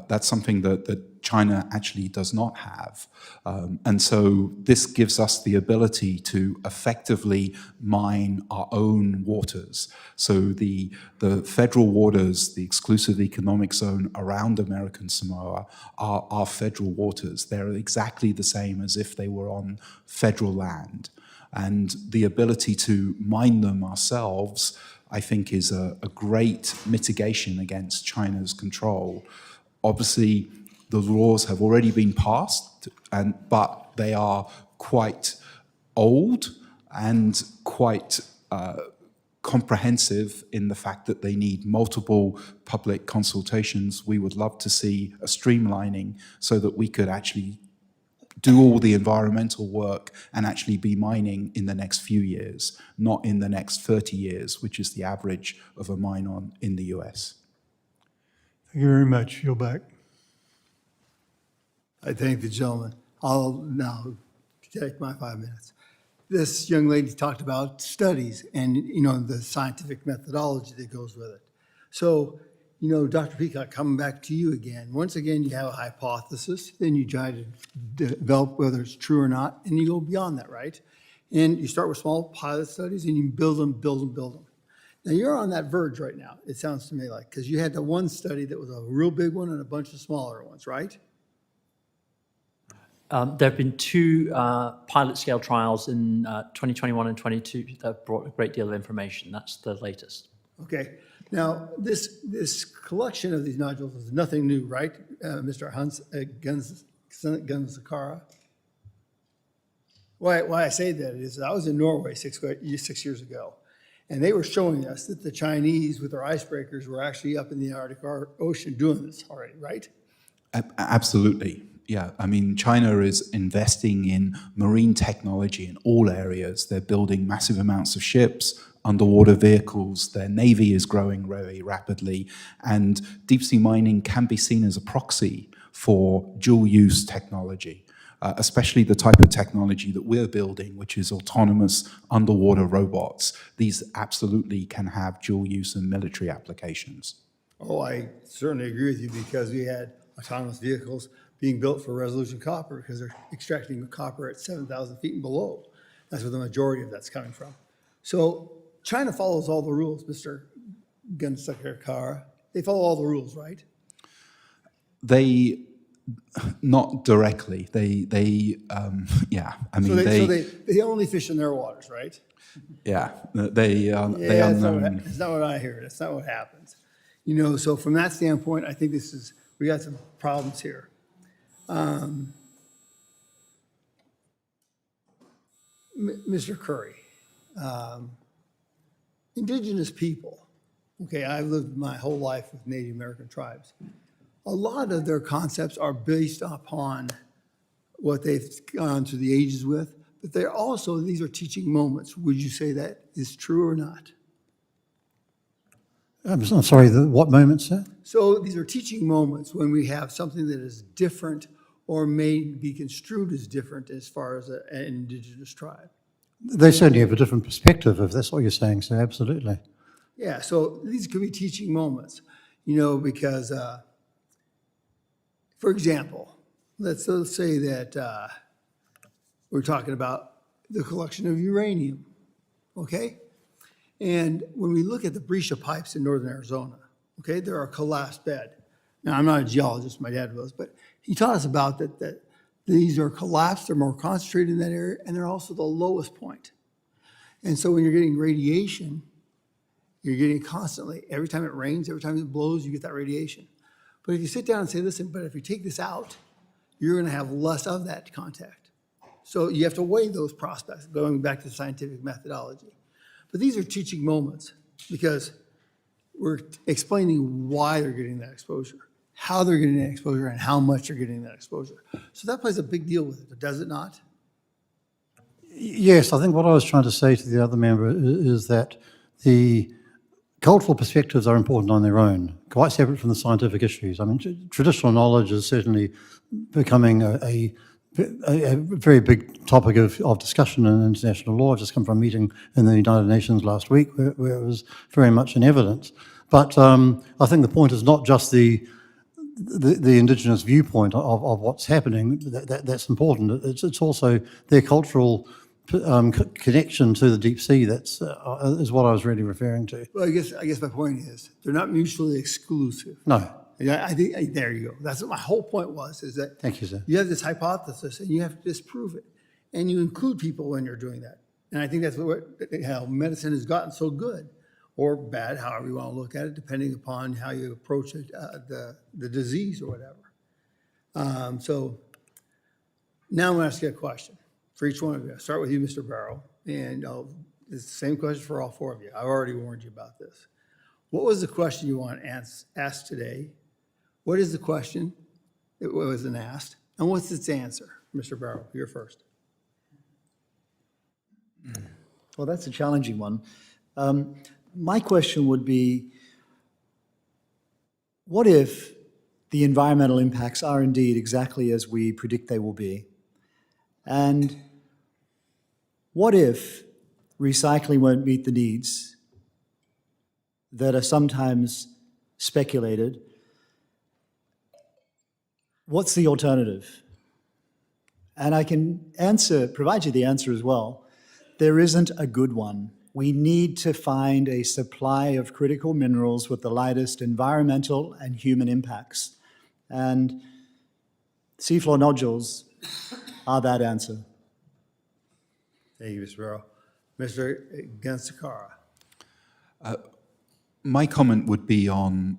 That's something that China actually does not have. And so this gives us the ability to effectively mine our own waters. So the federal waters, the exclusive economic zone around American Samoa are our federal waters. They're exactly the same as if they were on federal land. And the ability to mine them ourselves, I think, is a great mitigation against China's control. Obviously, the laws have already been passed, but they are quite old and quite comprehensive in the fact that they need multiple public consultations. We would love to see a streamlining so that we could actually do all the environmental work and actually be mining in the next few years, not in the next 30 years, which is the average of a mine in the US. Thank you very much. You're back. I thank the gentleman. I'll now take my 5 minutes. This young lady talked about studies and, the scientific methodology that goes with it. So, Dr. Peacock, coming back to you again. Once again, you have a hypothesis, then you try to develop whether it's true or not, and you go beyond that, right? And you start with small pilot studies, and you build them. Now, you're on that verge right now, it sounds to me like, because you had the one study that was a real big one and a bunch of smaller ones, right? There have been 2 pilot-scale trials in 2021 and 22 that have brought a great deal of information. That's the latest. Okay. Now, this collection of these nodules is nothing new, right, Mr. Gunasekara? Why I say that is I was in Norway 6 years ago, and they were showing us that the Chinese, with their icebreakers, were actually up in the Arctic Ocean doing this already, right? Absolutely. Yeah. I mean, China is investing in marine technology in all areas. They're building massive amounts of ships, underwater vehicles. Their navy is growing very rapidly. And deep sea mining can be seen as a proxy for dual use technology, especially the type of technology that we're building, which is autonomous underwater robots. These absolutely can have dual use and military applications. Oh, I certainly agree with you because we had autonomous vehicles being built for resolution copper because they're extracting the copper at 7,000 feet and below. That's where the majority of that's coming from. So China follows all the rules, Mr. Gunasekara. They follow all the rules, right? They, not directly. Yeah. I mean, they only fish in their waters, right? Yeah. They are That's known. that's not what I hear. That's not what happens. You know, so from that standpoint, I think we got some problems here. Mr. Currie, indigenous people, okay, I've lived my whole life with Native American tribes. A lot of their concepts are based upon what they've gone through the ages with, but they're also, these are teaching moments. Would you say that is true or not? I'm sorry, what moments, sir? So these are teaching moments when we have something that is different or may be construed as different as far as an indigenous tribe. They certainly have a different perspective, if that's what you're saying, so absolutely. Yeah, so these could be teaching moments, you know, because, for example, let's say that we're talking about the collection of uranium, okay? And when we look at the breccia pipes in northern Arizona, okay, they're a collapsed bed. Now, I'm not a geologist, my dad was, but he taught us about that these are collapsed, they're more concentrated in that area, and they're also the lowest point. And so when you're getting radiation, you're getting it constantly. Every time it rains, every time it blows, you get that radiation. But if you sit down and say, listen, but if you take this out, you're gonna have less of that contact. So you have to weigh those prospects, going back to scientific methodology. But these are teaching moments because we're explaining why they're getting that exposure, how they're getting that exposure, and how much they're getting that exposure. So that plays a big deal with it, does it not? Yes, I think what I was trying to say to the other member is that the cultural perspectives are important on their own, quite separate from the scientific issues. I mean, traditional knowledge is certainly becoming a very big topic of discussion in international law. I've just come from a meeting in the United Nations last week where it was very much in evidence. But I think the point is not just the indigenous viewpoint of what's happening. That's important. It's also their cultural connection to the deep sea. That's is what I was really referring to. Well, I guess my point is they're not mutually exclusive. No. Yeah, I think there you go. That's what my whole point was, is that Thank you, sir. you have this hypothesis and you have to disprove it. And you include people when you're doing that. And I think that's how medicine has gotten so good or bad, however you want to look at it, depending upon how you approach it, the disease or whatever. So now I'm going to ask you a question for each one of you. I'll start with you, Mr. Barrow, and it's the same question for all four of you. I've already warned you about this. What was the question you want asked today? What is the question that wasn't asked? And what's its answer? Mr. Barrow, you're first. Well, that's a challenging one. My question would be, what if the environmental impacts are indeed exactly as we predict they will be? And what if recycling won't meet the needs that are sometimes speculated? What's the alternative? And I can provide you the answer as well. There isn't a good one. We need to find a supply of critical minerals with the lightest environmental and human impacts. And seafloor nodules are that answer. Thank you, Mr. Barrow. Mr. Gunasekara. My comment would be on,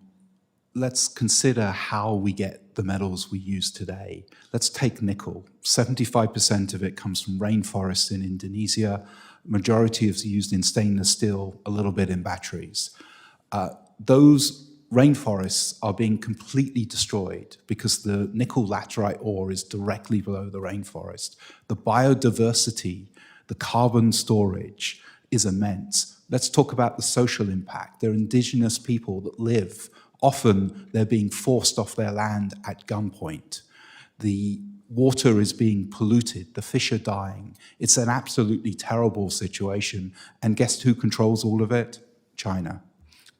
let's consider how we get the metals we use today. Let's take nickel. 75% of it comes from rainforests in Indonesia. Majority is used in stainless steel, a little bit in batteries. Those rainforests are being completely destroyed because the nickel laterite ore is directly below the rainforest. The biodiversity, the carbon storage is immense. Let's talk about the social impact. There are indigenous people that live. Often they're being forced off their land at gunpoint. The water is being polluted. The fish are dying. It's an absolutely terrible situation. And guess who controls all of it? China.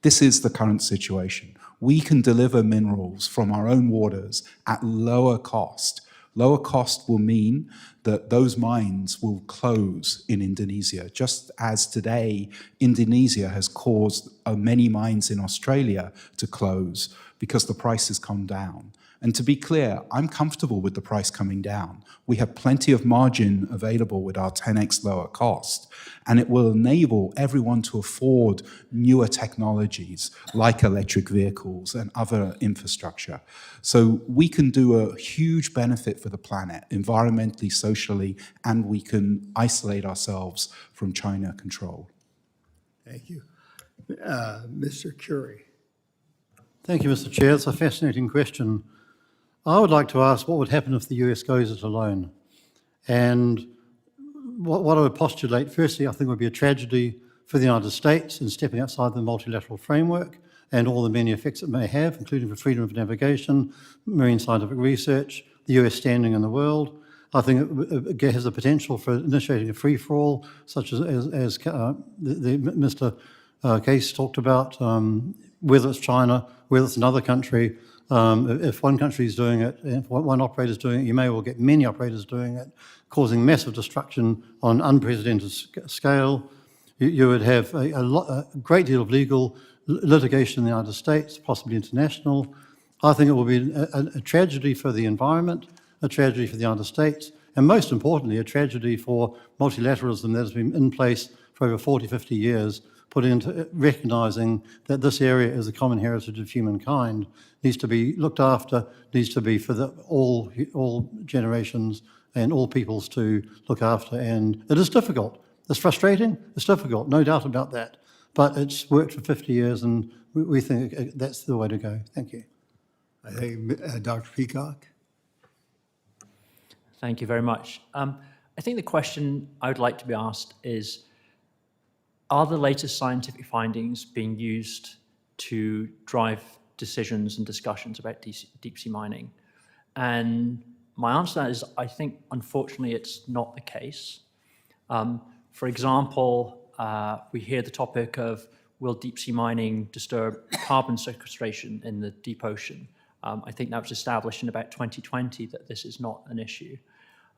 This is the current situation. We can deliver minerals from our own waters at lower cost. Lower cost will mean that those mines will close in Indonesia, just as today Indonesia has caused many mines in Australia to close because the price has come down. And to be clear, I'm comfortable with the price coming down. We have plenty of margin available with our 10x lower cost, and it will enable everyone to afford newer technologies like electric vehicles and other infrastructure. So we can do a huge benefit for the planet, environmentally, socially, and we can isolate ourselves from China control. Thank you. Mr. Currie. Thank you, Mr. Chair. It's a fascinating question. I would like to ask what would happen if the US goes it alone. And what I would postulate, firstly, I think would be a tragedy for the United States in stepping outside the multilateral framework and all the many effects it may have, including for freedom of navigation, marine scientific research, the US standing in the world. I think it has the potential for initiating a free-for-all, such as Mr. Case talked about, whether it's China, whether it's another country. If one country is doing it, if one operator is doing it, you may well get many operators doing it, causing massive destruction on unprecedented scale. You would have a great deal of legal litigation in the United States, possibly international. I think it will be a tragedy for the environment, a tragedy for the United States, and most importantly, a tragedy for multilateralism that has been in place for over 40, 50 years, put into recognizing that this area is a common heritage of humankind, needs to be looked after, needs to be for all generations and all peoples to look after. And it is difficult. It's frustrating. It's difficult, no doubt about that. But it's worked for 50 years, and we think that's the way to go. Thank you. I think Dr. Peacock. Thank you very much. I think the question I would like to be asked is, are the latest scientific findings being used to drive decisions and discussions about deep sea mining? And my answer to that is, I think, unfortunately, it's not the case. For example, we hear the topic of, will deep sea mining disturb carbon sequestration in the deep ocean? I think that was established in about 2020 that this is not an issue.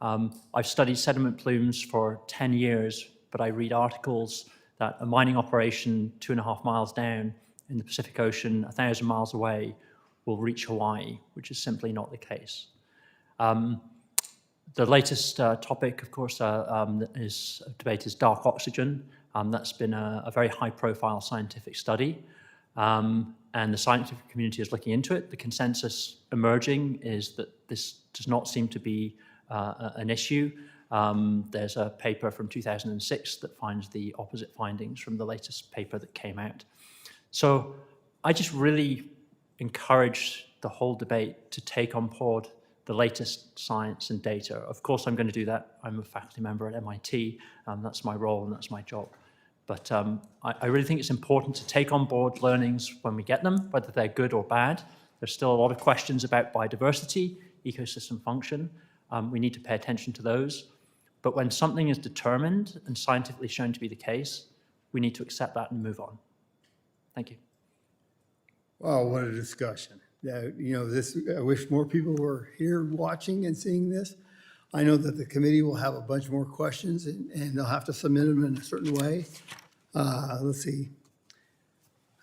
I've studied sediment plumes for 10 years, but I read articles that a mining operation 2.5 miles down in the Pacific Ocean, 1,000 miles away, will reach Hawaii, which is simply not the case. The latest topic, of course, is debate is dark oxygen. That's been a very high-profile scientific study, and the scientific community is looking into it. The consensus emerging is that this does not seem to be an issue. There's a paper from 2006 that finds the opposite findings from the latest paper that came out. So I just really encourage the whole debate to take on board the latest science and data. Of course, I'm going to do that. I'm a faculty member at MIT. That's my role and that's my job. But I really think it's important to take on board learnings when we get them, whether they're good or bad. There's still a lot of questions about biodiversity, ecosystem function. We need to pay attention to those. But when something is determined and scientifically shown to be the case, we need to accept that and move on. Thank you. Wow, what a discussion. I wish more people were here watching and seeing this. I know that the committee will have a bunch more questions and they'll have to submit them in a certain way. Let's see.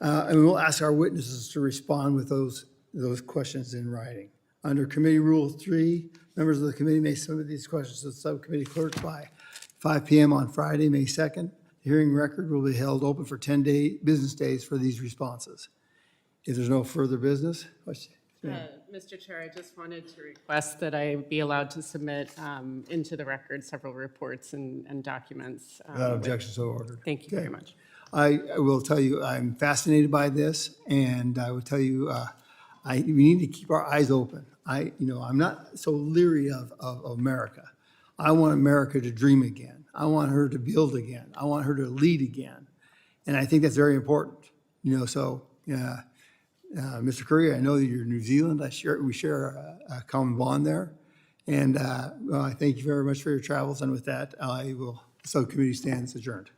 And we'll ask our witnesses to respond with those questions in writing. Under Committee Rule 3, members of the committee may submit these questions to the subcommittee clerk by 5 p.m. on Friday, May 2nd. The hearing record will be held open for 10 business days for these responses. If there's no further business, Mr. Chair, I just wanted to request that I be allowed to submit into the record several reports and documents. without objection, so ordered. Thank you very much. I will tell you, I'm fascinated by this, and I will tell you, we need to keep our eyes open. I'm not so leery of America. I want America to dream again. I want her to build again. I want her to lead again. And I think that's very important, Mr. Currie, I know that you're New Zealand. We share a common bond there. And I thank you very much for your travels. And with that, the subcommittee stands adjourned.